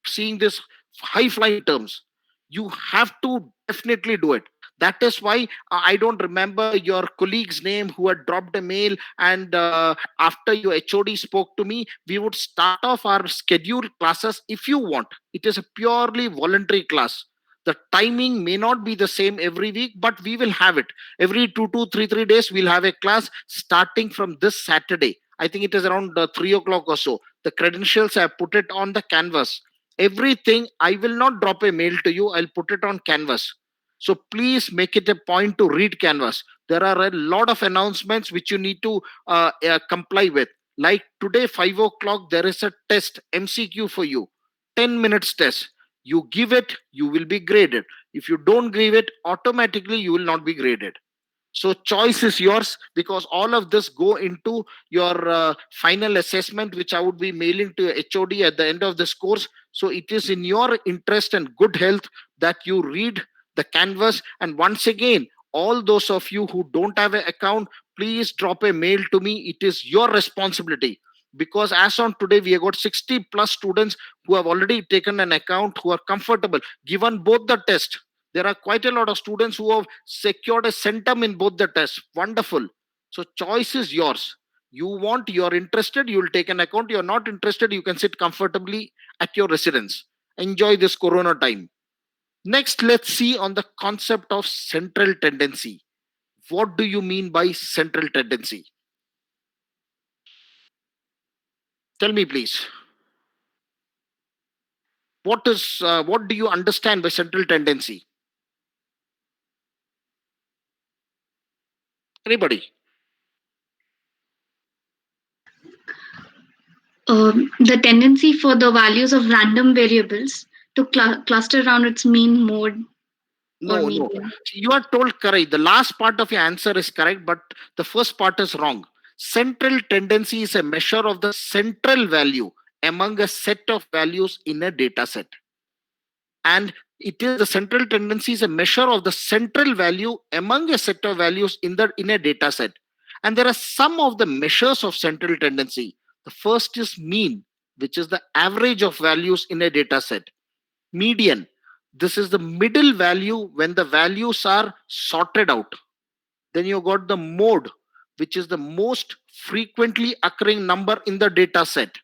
seeing this high flying terms. You have to definitely do it. That is why I don't remember your colleague's name who had dropped a mail, and after your HOD spoke to me, we would start off our scheduled classes if you want. It is a purely voluntary class. The timing may not be the same every week, but we will have it every 2 to 3 days. We'll have a class starting from this Saturday. I think it is around 3 o'clock or so. The credentials, I put it on the canvas. Everything, I will not drop a mail to you, I'll put it on canvas. So please make it a point to read canvas. There are a lot of announcements which you need to comply with. Like today 5 o'clock, there is a test, MCQ for you, 10 minutes test. You give it, you will be graded. If you don't give it, automatically you will not be graded. So choice is yours, because all of this go into your final assessment, which I would be mailing to HOD at the end of this course. So it is in your interest and good health that you read the canvas. And once again, all those of you who don't have an account, please drop a mail to me. It is your responsibility, because as on today, we have got 60 plus students who have already taken an account, who are comfortable, given both the tests. There are quite a lot of students who have secured a centum in both the tests. Wonderful. So choice is yours. You're interested, you will take an account. You're not interested, you can sit comfortably at your residence. Enjoy this corona time. Next, let's see on the concept of central tendency. What do you mean by central tendency? Tell me, please. What do you understand by central tendency? Anybody? The tendency for the values of random variables to cluster around its mean, mode, or No. median. You are told correct. The last part of your answer is correct, but the first part is wrong. Central tendency is a measure of the central value among a set of values in a data set. And the central tendency is a measure of the central value among a set of values in a data set. And there are some of the measures of central tendency. The first is mean, which is the average of values in a data set. Median, this is the middle value when the values are sorted out. Then you got the mode, which is the most frequently occurring number in the data set.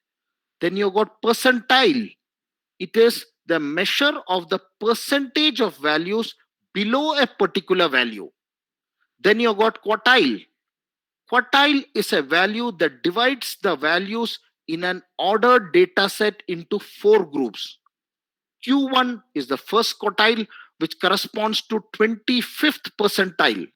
Then you got percentile. It is the measure of the percentage of values below a particular value. Then you got quartile. Quartile is a value that divides the values in an ordered data set into 4 groups. Q1 is the first quartile, which corresponds to 25th percentile.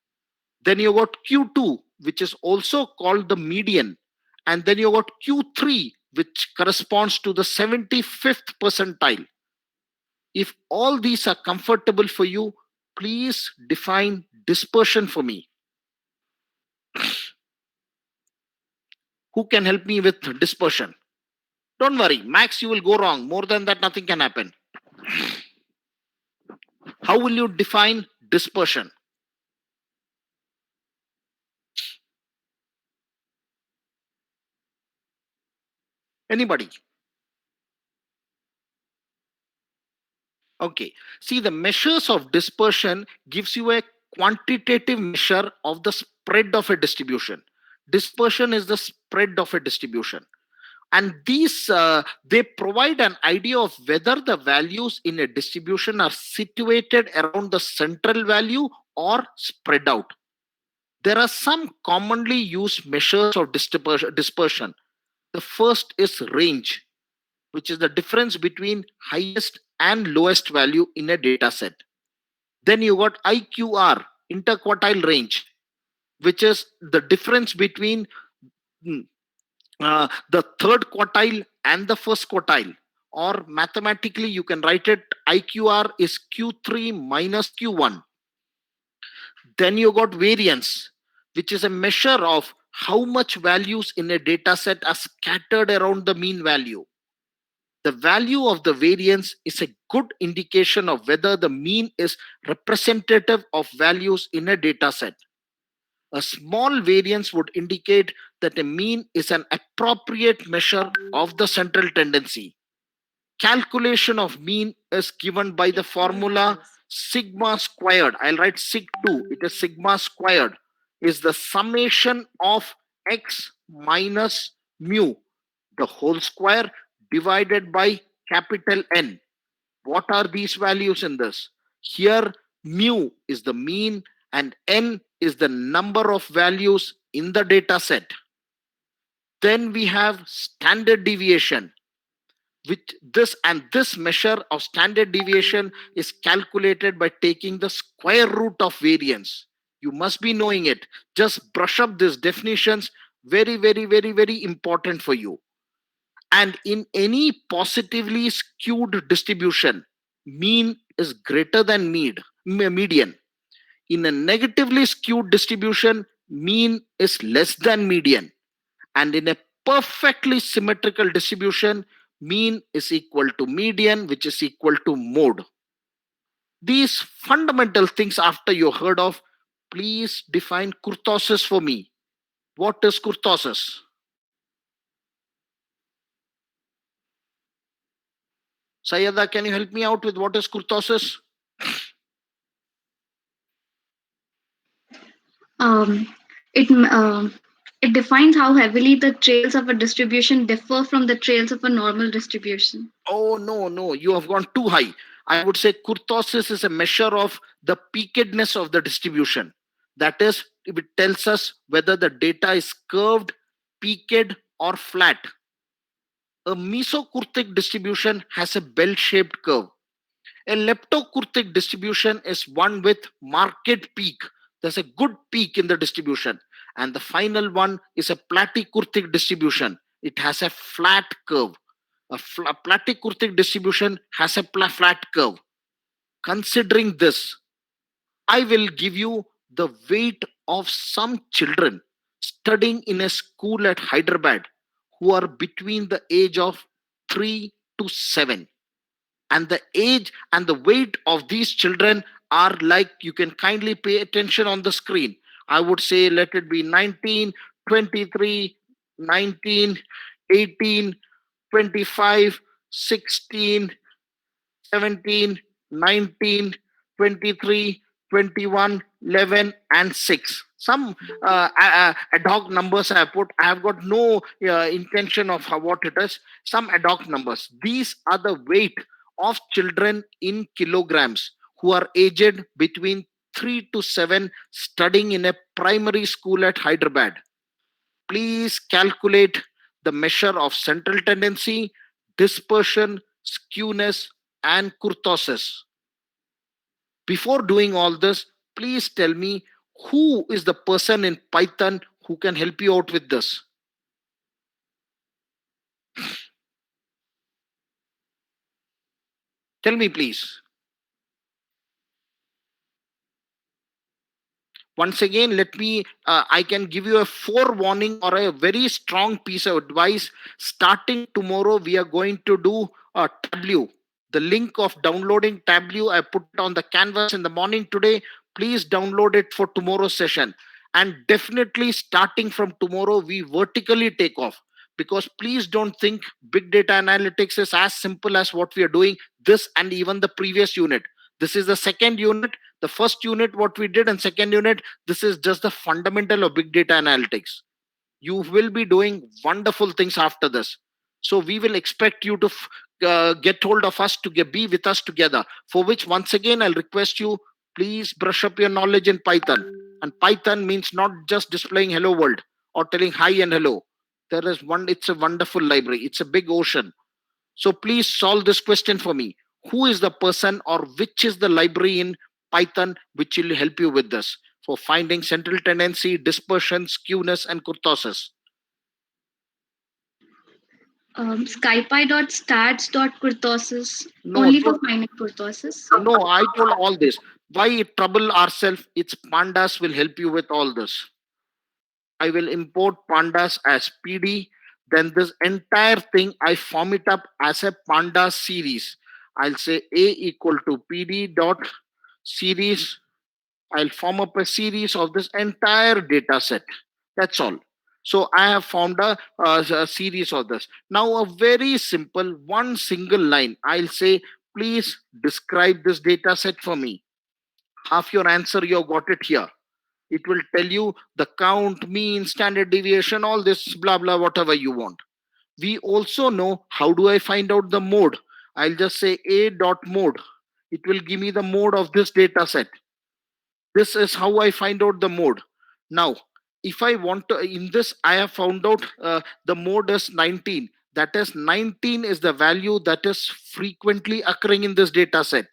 Then you got Q2, which is also called the median. And then you got Q3, which corresponds to the 75th percentile. If all these are comfortable for you, please define dispersion for me. Who can help me with dispersion? Don't worry, max you will go wrong. More than that, nothing can happen. How will you define dispersion? Anybody? Okay, see, the measures of dispersion gives you a quantitative measure of the spread of a distribution. Dispersion is the spread of a distribution. And these, they provide an idea of whether the values in a distribution are situated around the central value or spread out. There are some commonly used measures of dispersion. The first is range, which is the difference between highest and lowest value in a data set. Then you got IQR, interquartile range, which is the difference between the third quartile and the first quartile. Or mathematically, you can write it IQR is Q3 minus Q1. Then you got variance, which is a measure of how much values in a data set are scattered around the mean value. The value of the variance is a good indication of whether the mean is representative of values in a data set. A small variance would indicate that a mean is an appropriate measure of the central tendency. Calculation of mean is given by the formula sigma squared. I'll write sig2. It is sigma squared is the summation of x minus mu, the whole square, divided by capital N. What are these values in this? Here, mu is the mean and N is the number of values in the data set. Then we have standard deviation, which this measure of standard deviation is calculated by taking the square root of variance. You must be knowing it. Just brush up these definitions. Very, very, very, very important for you. And in any positively skewed distribution, mean is greater than median. In a negatively skewed distribution, mean is less than median. And in a perfectly symmetrical distribution, mean is equal to median, which is equal to mode. These fundamental things, after you heard of, please define kurtosis for me. What is kurtosis? Sayada, can you help me out with what is kurtosis? It defines how heavily the trails of a distribution differ from the trails of a normal distribution. Oh, no, you have gone too high. I would say kurtosis is a measure of the peakedness of the distribution. That is, it tells us whether the data is curved, peaked, or flat. A mesokurtic distribution has a bell-shaped curve. A leptokurtic distribution is one with marked peak. There's a good peak in the distribution. And the final one is a platykurtic distribution. It has a flat curve. A platykurtic distribution has a flat curve. Considering this, I will give you the weight of some children studying in a school at Hyderabad who are between the age of 3 to 7. And the age and the weight of these children are like, you can kindly pay attention on the screen. I would say let it be 19, 23, 19, 18, 25, 16, 17, 19, 23, 21, 11, and 6. Some ad hoc numbers I have put. I have got no intention of what it is. Some ad hoc numbers. These are the weight of children in kilograms who are aged between 3 to 7 studying in a primary school at Hyderabad. Please calculate the measure of central tendency, dispersion, skewness, and kurtosis. Before doing all this, please tell me who is the person in Python who can help you out with this. Tell me, please. Once again, I can give you a forewarning or a very strong piece of advice. Starting tomorrow, we are going to do a Tableau. The link of downloading Tableau, I put it on the canvas in the morning today. Please download it for tomorrow's session. And definitely starting from tomorrow, we vertically take off. Because please don't think big data analytics is as simple as what we are doing, this and even the previous unit. This is the second unit. The first unit, what we did, and second unit, this is just the fundamental of big data analytics. You will be doing wonderful things after this. So we will expect you to get hold of us, to be with us together, for which once again, I'll request you, please brush up your knowledge in Python. And Python means not just displaying hello world or telling hi and hello. It's a wonderful library. It's a big ocean. So please solve this question for me. Who is the person or which is the library in Python which will help you with this for finding central tendency, dispersion, skewness, and kurtosis? SciPy.stats.kurtosis No, only for finding kurtosis. No, I told all this. Why trouble ourselves? It's pandas will help you with all this. I will import pandas as PD. Then this entire thing, I form it up as a pandas series. I'll say A equal to PD dot series. I'll form up a series of this entire data set. That's all. So I have formed a series of this. Now a very simple one single line. I'll say, please describe this data set for me. Half your answer, you got it here. It will tell you the count, mean, standard deviation, all this blah blah, whatever you want. We also know how do I find out the mode. I'll just say a dot mode. It will give me the mode of this data set. This is how I find out the mode. Now, if I want to, in this, I have found out the mode is 19. That is 19 is the value that is frequently occurring in this data set.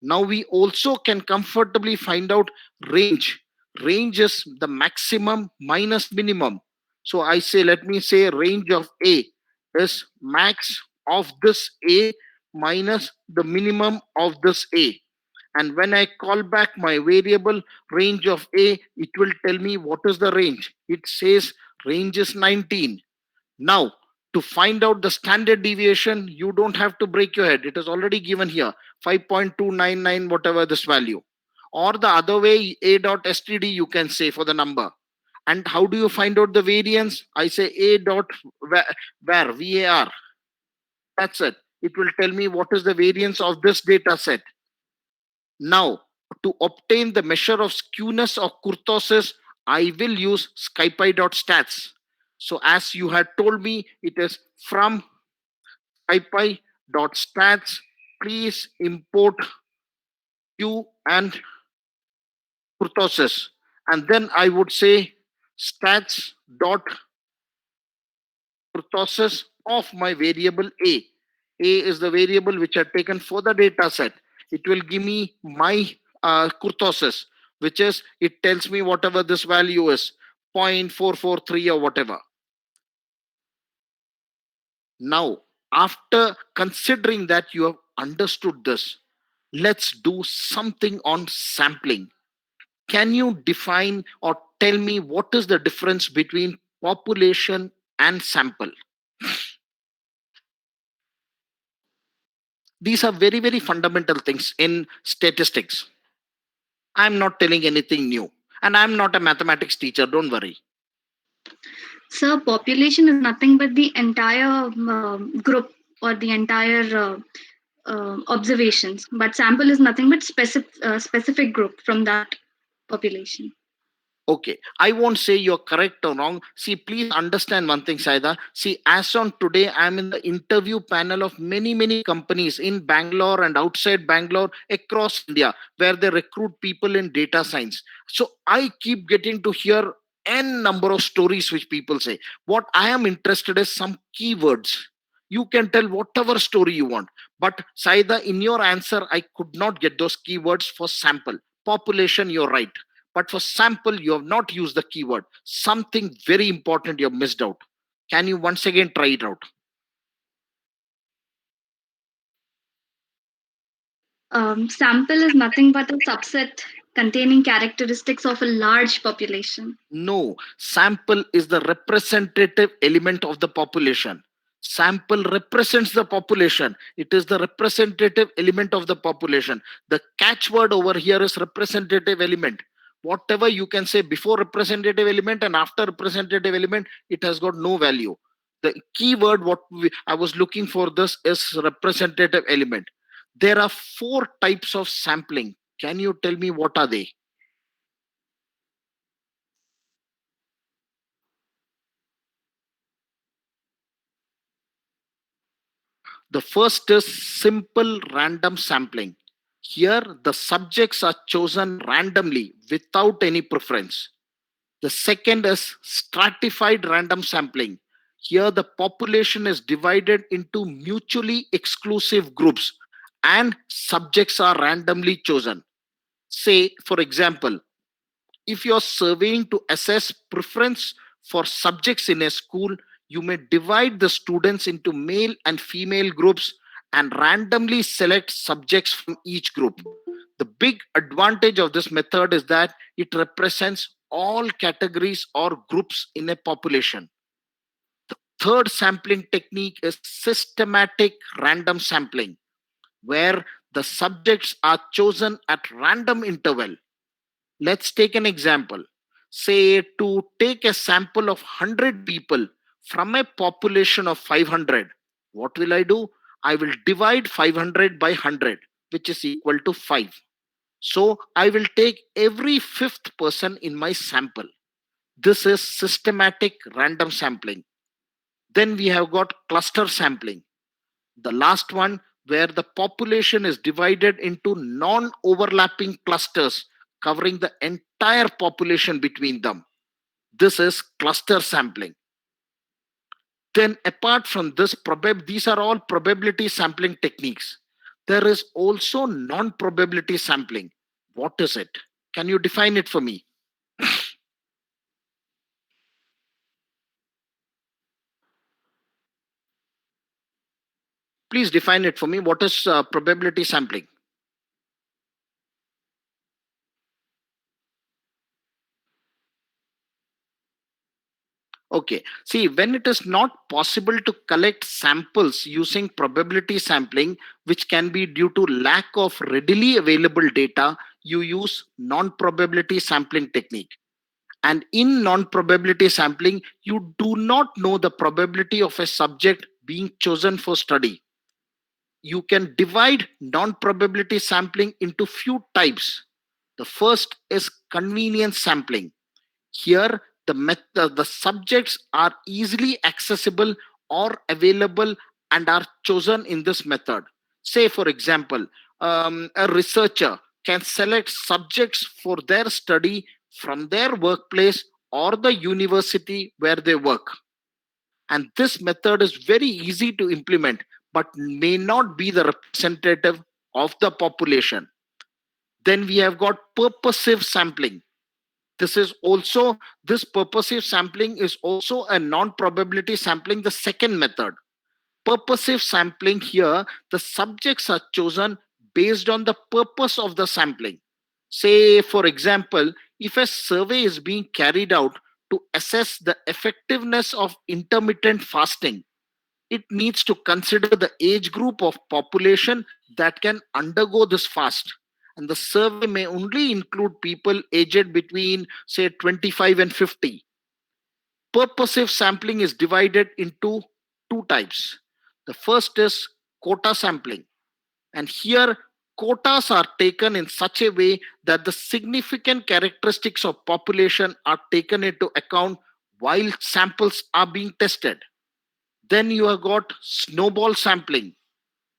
Now we also can comfortably find out range. Range is the maximum minus minimum. So I say, let me say range of A is max of this A minus the minimum of this A. And when I call back my variable range of A, it will tell me what is the range. It says range is 19. Now, to find out the standard deviation, you don't have to break your head. It is already given here, 5.299, whatever this value. Or the other way, A dot std you can say for the number. And how do you find out the variance? I say A dot var, var. That's it. It will tell me what is the variance of this data set. Now, to obtain the measure of skewness or kurtosis, I will use scipy.stats. So as you had told me, it is from scipy.stats. Please import Q and kurtosis. And then I would say stats dot kurtosis of my variable A. A is the variable which I have taken for the data set. It will give me my kurtosis, which is, it tells me whatever this value is, 0.443 or whatever. Now, after considering that you have understood this, let's do something on sampling. Can you define or tell me what is the difference between population and sample? These are very, very fundamental things in statistics. I'm not telling anything new. And I'm not a mathematics teacher, don't worry. So population is nothing but the entire group or the entire observations, but sample is nothing but specific group from that population. Okay, I won't say you're correct or wrong. See, please understand one thing, Saida. See, as on today, I'm in the interview panel of many, many companies in Bangalore and outside Bangalore, across India, where they recruit people in data science. So I keep getting to hear n number of stories which people say. What I am interested is some keywords. You can tell whatever story you want. But Saida, in your answer, I could not get those keywords for sample. Population, you're right. But for sample, you have not used the keyword. Something very important you have missed out. Can you once again try it out? Sample is nothing but a subset containing characteristics of a large population. No, sample is the representative element of the population. Sample represents the population. It is the representative element of the population. The catchword over here is representative element. Whatever you can say before representative element and after representative element, it has got no value. The keyword I was looking for this is representative element. There are 4 types of sampling. Can you tell me what are they? The first is simple random sampling. Here, the subjects are chosen randomly without any preference. The second is stratified random sampling. Here, the population is divided into mutually exclusive groups and subjects are randomly chosen. Say, for example, if you're surveying to assess preference for subjects in a school, you may divide the students into male and female groups and randomly select subjects from each group. The big advantage of this method is that it represents all categories or groups in a population. The third sampling technique is systematic random sampling, where the subjects are chosen at random interval. Let's take an example. Say to take a sample of 100 people from a population of 500. What will I do? I will divide 500 by 100, which is equal to 5. So I will take every fifth person in my sample. This is systematic random sampling. Then we have got cluster sampling, the last one, where the population is divided into non-overlapping clusters covering the entire population between them. This is cluster sampling. Then apart from this, these are all probability sampling techniques. There is also non-probability sampling. What is it? Can you define it for me? Please define it for me. What is probability sampling? Okay. See, when it is not possible to collect samples using probability sampling, which can be due to lack of readily available data, you use non-probability sampling technique. And in non-probability sampling, you do not know the probability of a subject being chosen for study. You can divide non-probability sampling into few types. The first is convenience sampling. Here, the subjects are easily accessible or available and are chosen in this method. Say, for example, a researcher can select subjects for their study from their workplace or the university where they work. And this method is very easy to implement, but may not be the representative of the population. Then we have got purposive sampling. This purposive sampling is also a non-probability sampling, the second method. Purposive sampling, here the subjects are chosen based on the purpose of the sampling. Say, for example, if a survey is being carried out to assess the effectiveness of intermittent fasting, it needs to consider the age group of population that can undergo this fast. And the survey may only include people aged between, say, 25 and 50. Purposive sampling is divided into two types. The first is quota sampling. And here, quotas are taken in such a way that the significant characteristics of population are taken into account while samples are being tested. Then you have got snowball sampling.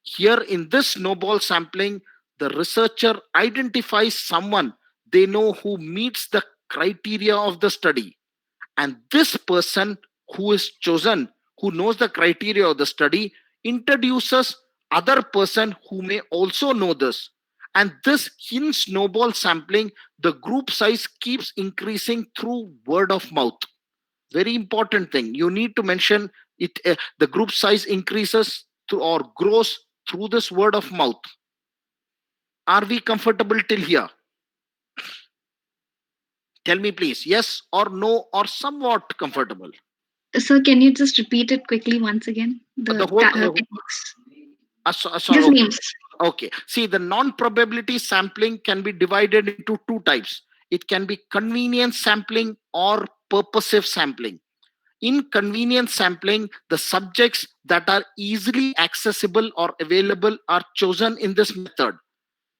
Here in this snowball sampling, the researcher identifies someone they know who meets the criteria of the study. And this person who is chosen, who knows the criteria of the study, introduces other person who may also know this. And this in snowball sampling, the group size keeps increasing through word of mouth. Very important thing. You need to mention it. The group size increases through or grows through this word of mouth. Are we comfortable till here? Tell me please, yes or no, or somewhat comfortable. Sir, can you just repeat it quickly once again? The whole Techniques. sorry, Just okay. names. Okay. See, the non-probability sampling can be divided into two types. It can be convenience sampling or purposive sampling. In convenience sampling, the subjects that are easily accessible or available are chosen in this method.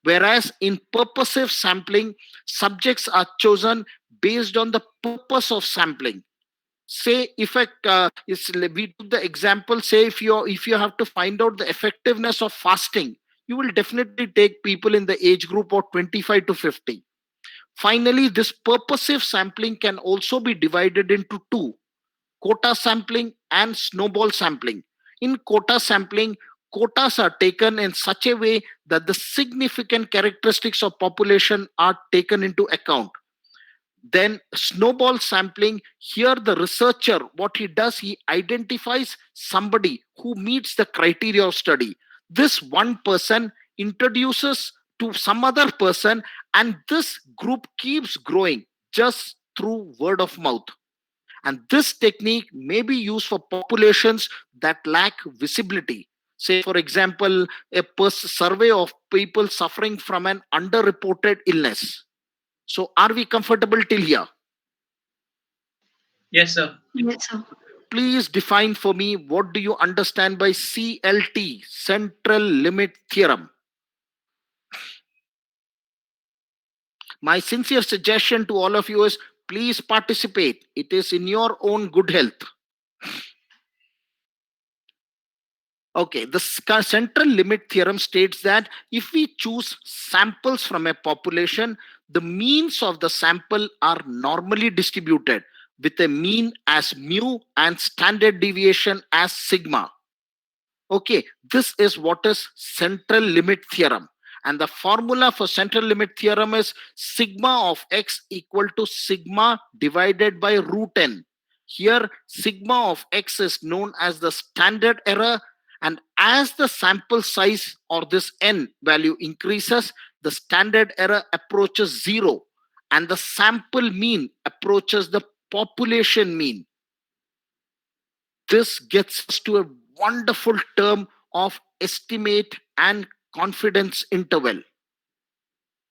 Whereas in purposive sampling, subjects are chosen based on the purpose of sampling. Say, if we took the example, say if you have to find out the effectiveness of fasting, you will definitely take people in the age group of 25 to 50. Finally, this purposive sampling can also be divided into two: quota sampling and snowball sampling. In quota sampling, quotas are taken in such a way that the significant characteristics of population are taken into account. Then snowball sampling, here the researcher, what he does, he identifies somebody who meets the criteria of study. This one person introduces to some other person, and this group keeps growing just through word of mouth. And this technique may be used for populations that lack visibility. Say, for example, a survey of people suffering from an underreported illness. So, are we comfortable till here? Yes, sir. Yes, sir. Please define for me, what do you understand by CLT, Central Limit Theorem? My sincere suggestion to all of you is, please participate. It is in your own good health. Okay, the central limit theorem states that if we choose samples from a population, the means of the sample are normally distributed with a mean as mu and standard deviation as sigma. Okay, this is what is central limit theorem. And the formula for central limit theorem is sigma of x equal to sigma divided by root n. Here, sigma of x is known as the standard error, and as the sample size or this n value increases, the standard error approaches zero and the sample mean approaches the population mean. This gets us to a wonderful term of estimate and confidence interval.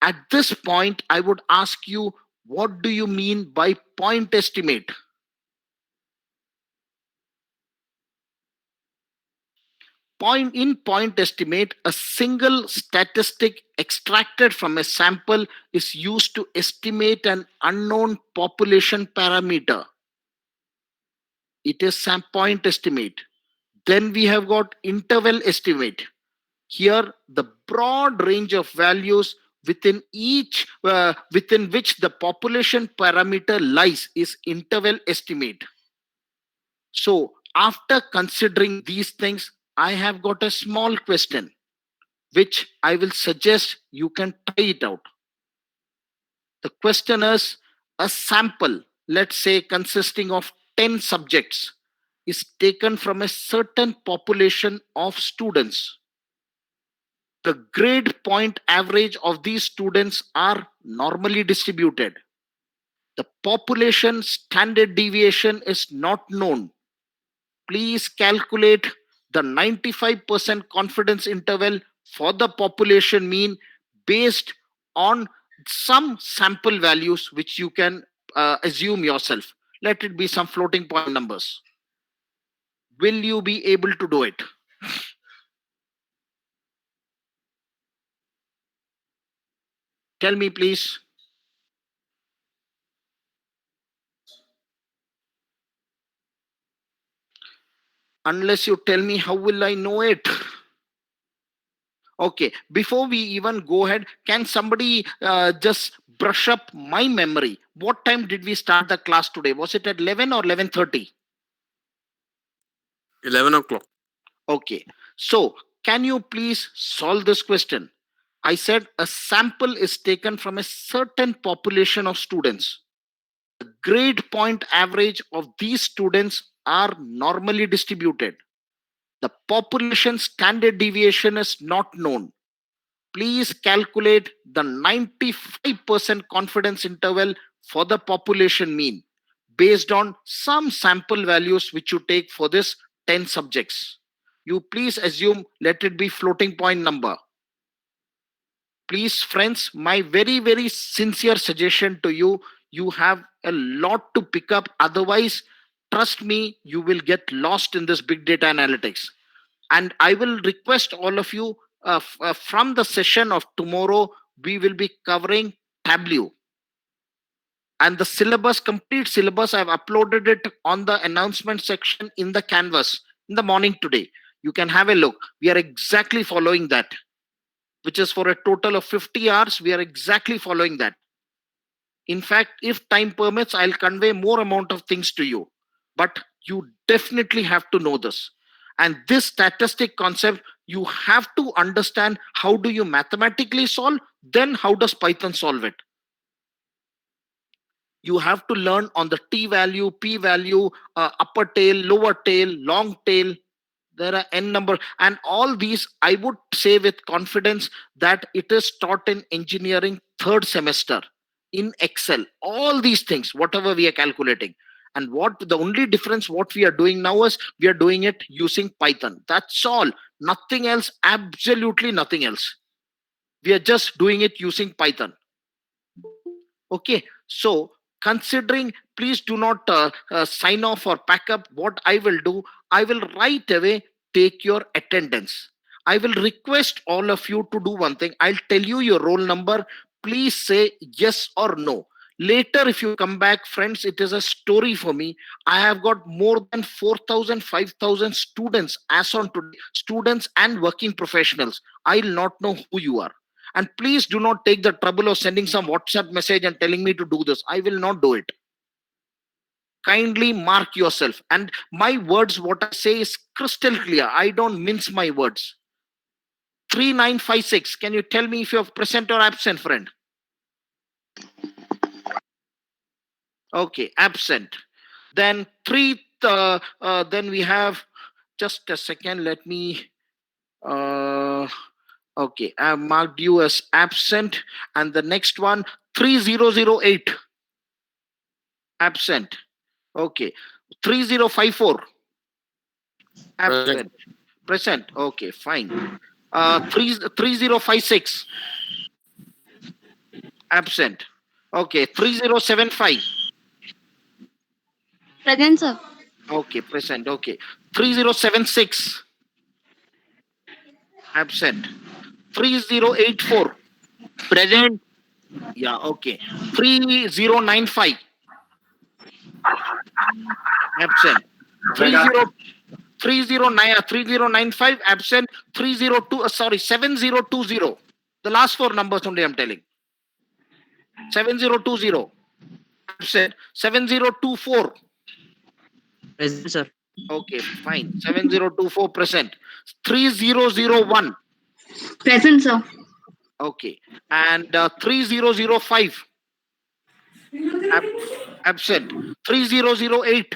At this point, I would ask you, what do you mean by point estimate? Point estimate, a single statistic extracted from a sample is used to estimate an unknown population parameter. It is point estimate. Then we have got interval estimate. Here, the broad range of values within within which the population parameter lies is interval estimate. So, after considering these things, I have got a small question, which I will suggest you can try it out. The question is, a sample, let's say consisting of 10 subjects, is taken from a certain population of students. The grade point average of these students are normally distributed. The population standard deviation is not known. Please calculate the 95% confidence interval for the population mean based on some sample values which you can assume yourself. Let it be some floating point numbers. Will you be able to do it? Tell me, please. Unless you tell me, how will I know it? Okay, before we even go ahead, can somebody just brush up my memory? What time did we start the class today? Was it at 11 or 11:30? 11 o'clock. Okay, so can you please solve this question? I said a sample is taken from a certain population of students. The grade point average of these students are normally distributed. The population standard deviation is not known. Please calculate the 95% confidence interval for the population mean based on some sample values which you take for this 10 subjects. You please assume, let it be floating point number. Please, friends, my very, very sincere suggestion to you, you have a lot to pick up. Otherwise, trust me, you will get lost in this big data analytics. And I will request all of you from the session of tomorrow, we will be covering Tableau. And the syllabus, complete syllabus, I've uploaded it on the announcement section in the Canvas in the morning today. You can have a look. We are exactly following that, which is for a total of 50 hours. We are exactly following that. In fact, if time permits, I'll convey more amount of things to you. But you definitely have to know this. And this statistic concept, you have to understand how do you mathematically solve, then how does Python solve it. You have to learn on the t value, p value, upper tail, lower tail, long tail. There are n number, and all these I would say with confidence that it is taught in engineering third semester. in Excel. All these things, whatever we are calculating. And what the only difference what we are doing now is we are doing it using Python. That's all. Nothing else. Absolutely nothing else. We are just doing it using Python. Okay. So considering, please do not sign off or pack up. What I will do, I will right away take your attendance. I will request all of you to do one thing. I'll tell you your roll number. Please say yes or no. Later, if you come back, friends, it is a story for me. I have got more than 4,000, 5,000 students as on today, students and working professionals. I'll not know who you are. And please do not take the trouble of sending some WhatsApp message and telling me to do this. I will not do it. Kindly mark yourself. And my words, what I say is crystal clear. I don't mince my words. 3956. Can you tell me if you're present or absent, friend? Okay, absent. Then then we have, just a second, let me okay, I have marked you as absent. And the next one, 3008. Absent. Okay. 3054. Absent. Present. Okay, fine. 3056. Absent. Okay. 3075. Present, sir. Okay, present. Okay. 3076. Absent. 3084. Present. Yeah, okay. 3095. Absent. 3095. Absent. 7020. The last four numbers only I'm telling. 7020. Absent. 7024. Present, sir. Okay, fine. 7024 present. 3001. Present, sir. Okay. And 3005. Absent. 3008.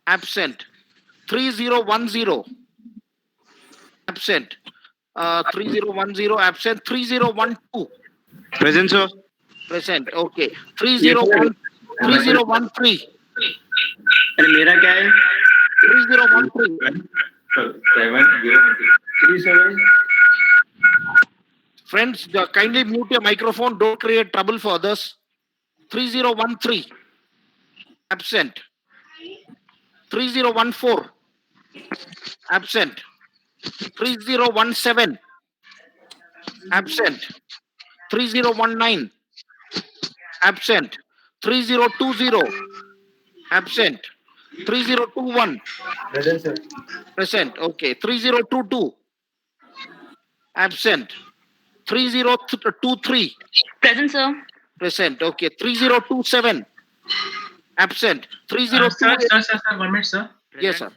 Absent. 3010. Absent. 3010. Absent. 3012. Present, sir. Present. Okay. 3013. अरे मेरा क्या है? 3013. 37. Friends, kindly mute your microphone. Don't create trouble for others. 3013. Absent. 3014. Absent. 3017. Absent. 3019. Absent. 3020. Absent. 3021. Present, sir. Present. Okay. 3022. Absent. 3023. Present, sir. Present. Okay. 3027. Absent. Sir, 3028. sir, 1 minute, sir. Yes, sir.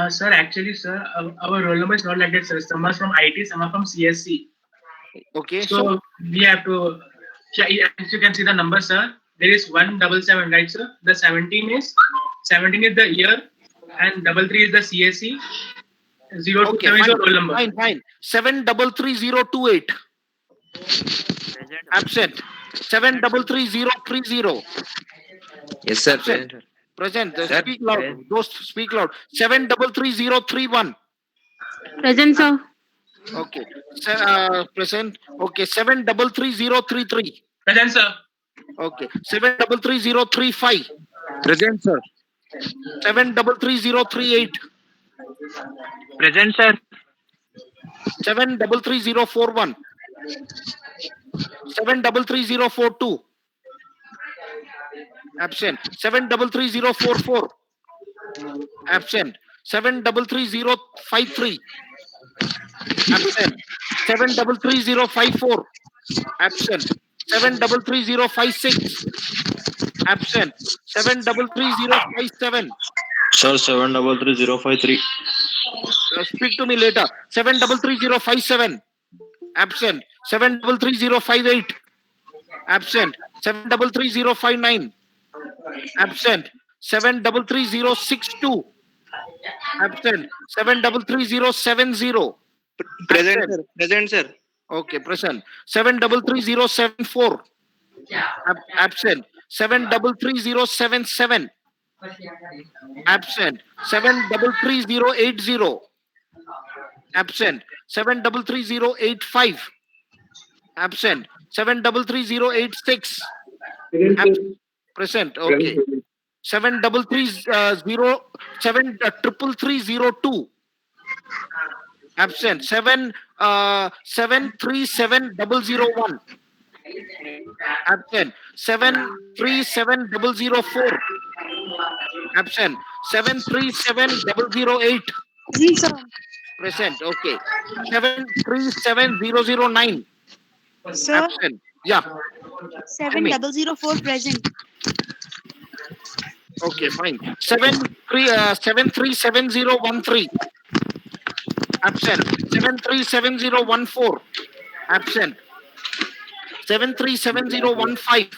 Sir, actually, sir, our roll number is not like that, sir. Some are from IT, some are from CSC. Okay. So we have to, as you can see the number, sir, there is 177, right, sir? The 17 is the year, and 33 is the CSC. 027 Okay, is the roll number. fine. 733028. Absent. 733030. Yes, sir. Absent. Present. Sir, Speak loud. present. Those speak loud. 733031. Present, sir. Okay. Present. Okay. 733033. Present, sir. Okay. 733035. Present, sir. 733038. Present, sir. 733041. 733042. Absent. 733044. Absent. 733053. Absent. 733054. Absent. 733056. Absent. 733057. Sir, 733053. Speak to me later. 733057. Absent. 733058. Absent. 733059. Absent. 733062. Absent. 733070. Present, sir. Present, sir. Okay, present. 733074. Absent. 733077. Absent. 733080. Absent. 733085. Absent. 733086. Present. Okay. 7330302. Absent. 737001. Absent. 737004. Absent. 737008. Present. Okay. 737009. Sir, Absent. Yeah. Tell me. 7004 present. Okay, fine. 737013. Absent. 737014. Absent. 737015.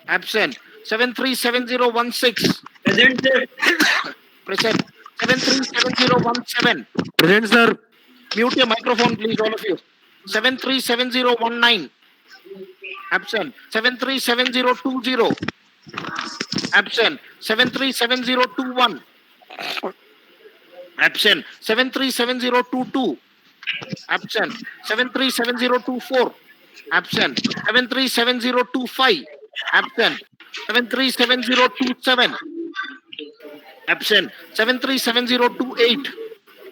Absent. 737016. Present, sir. Present. 737017. Present, sir. Mute your microphone, please, all of you. 737019. Absent. 737020. Absent. 737021. Absent. 737022. Absent. 737024. Absent. 737025. Absent. 73727. Absent. 737028.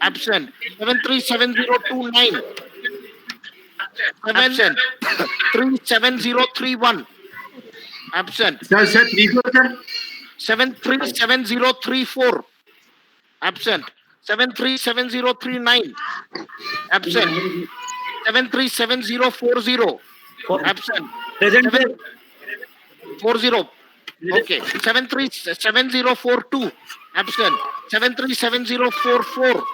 Absent. 73729. Absent. 37031. Absent. Sir, 737034. Absent. 737039. Absent. 737040. Absent. Present, sir. 40. Okay. 737042. Absent. 737044.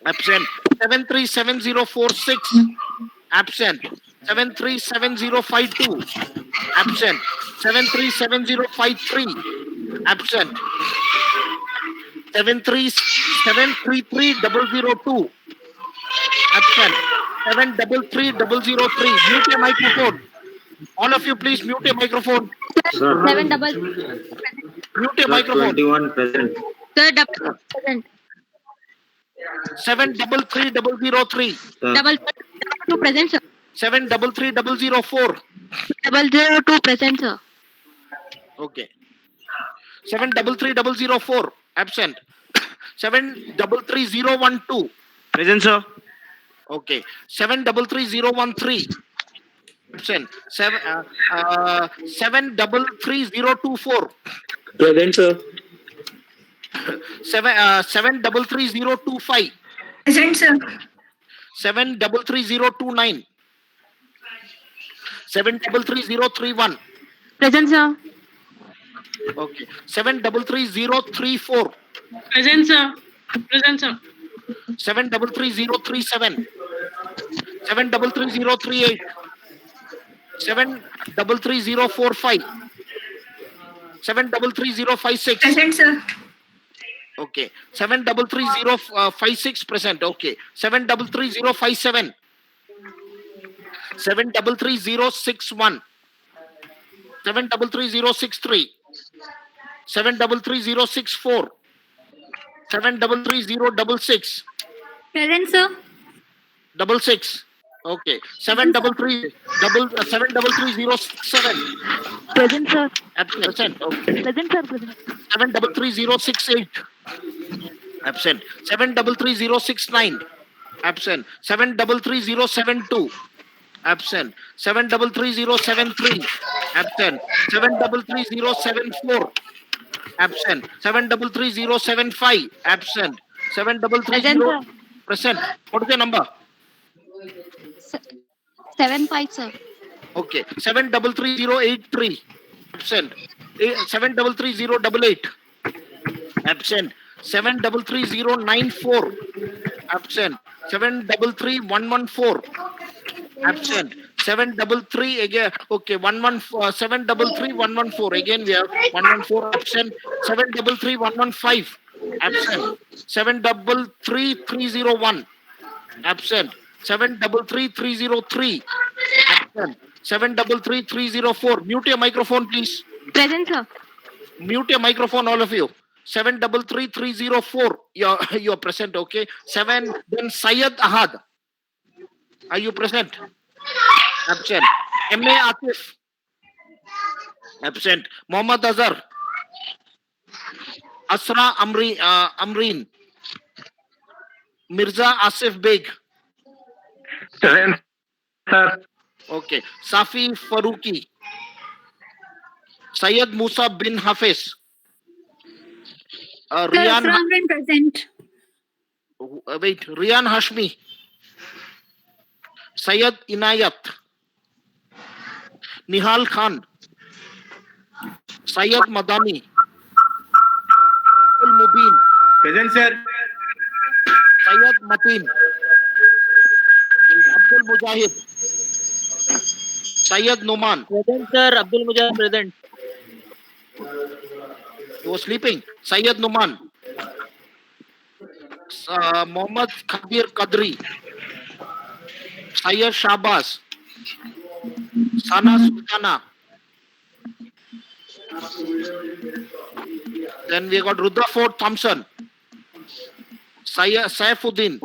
Absent. 737046. Absent. 737052. Absent. 737053. Absent. 7333002. Absent. 733003. Mute your microphone. All of you, please mute your microphone. 7 double Mute your microphone. 21 present. sir double present. 733003. Double 2 present, sir. 733004. 002 present, sir. Okay. 733004. Absent. 733012. Present, sir. Okay. 733013. Absent. 733024. Present, sir. 733025. Present, sir. 733029. 733031. Present, sir. Okay. 733034. Present, sir. Present, sir. 733037. 733038. 733045. 733056. Present, sir. Okay. 733056 present. Okay. 733057. 733061. 733063. 733064. 733066. Present, sir. 66. Okay. 733067. Present, sir. Absent. Okay. Present, sir. Present. 733068. Absent. 733069. Absent. 733072. Absent. 733073. Absent. 733074. Absent. 733075. Absent. 7330. Present. What is the number? 75, sir. Okay. 733083. Absent. 733088. Absent. 733094. Absent. 733114. Absent. 733 again. Okay. 733114. Again we have 114. Absent. 733115. Absent. 733301. Absent. 733303. Absent. 733304. Mute your microphone, please. Present, sir. Mute your microphone, all of you. 733304. You're present, okay? 7. Then Syed Ahad. Are you present? Absent. M.A. Atif. Absent. Mohammad Azhar. Asra Amreen. Mirza Asif Beg. Present, sir. Okay. Safi Faruqi. Syed Musa bin Hafiz. Rian. present. Wait. Rian Hashmi. Syed Inayat. Nihal Khan. Syed Madani. Abdul Mubin. Present, sir. Syed Mateen. Abdul Mujahid. Syed Numan. Present, sir. Abdul Mujahid, present. You were sleeping. Syed Numan. Mohammad Kabir Qadri. Syed Shahbaz. Sana Sultana. Then we got Rutherford Thompson. Syed Saifuddin.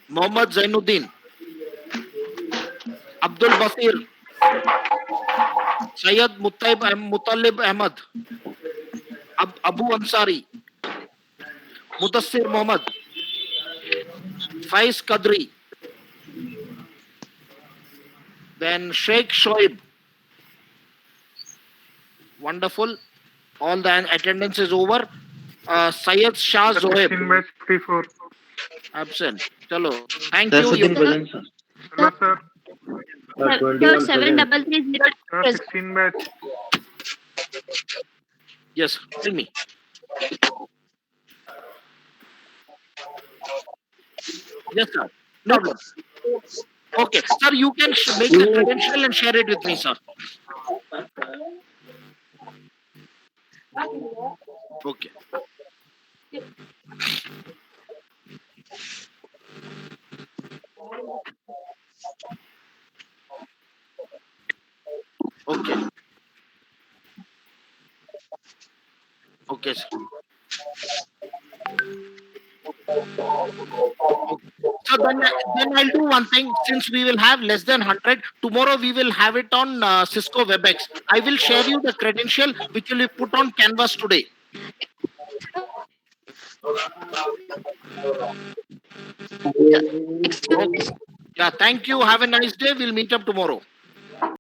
Mohammad Zainuddin. Abdul Basir. Syed Muttalib Ahmad. Abu Ansari. Mudassir Mohammed. Faiz Qadri. Then Sheikh Shoaib. Wonderful. All the attendance is over. Syed Shah Zoeb. 16/54. Absent. Chalo. Thank you. You- present, sir. Hello, sir. Sir, 7330. Sir, 16/. Yes, tell me. Yes, sir. No problem. Okay, sir, you can make the credential and share it with me, sir. Okay. Okay. Okay, sir. So then I'll do one thing. Since we will have less than 100, tomorrow we will have it on Cisco WebEx. I will share you the credential which will be put on Canvas today. Okay. Yeah, thank you. Have a nice day. We'll meet up tomorrow.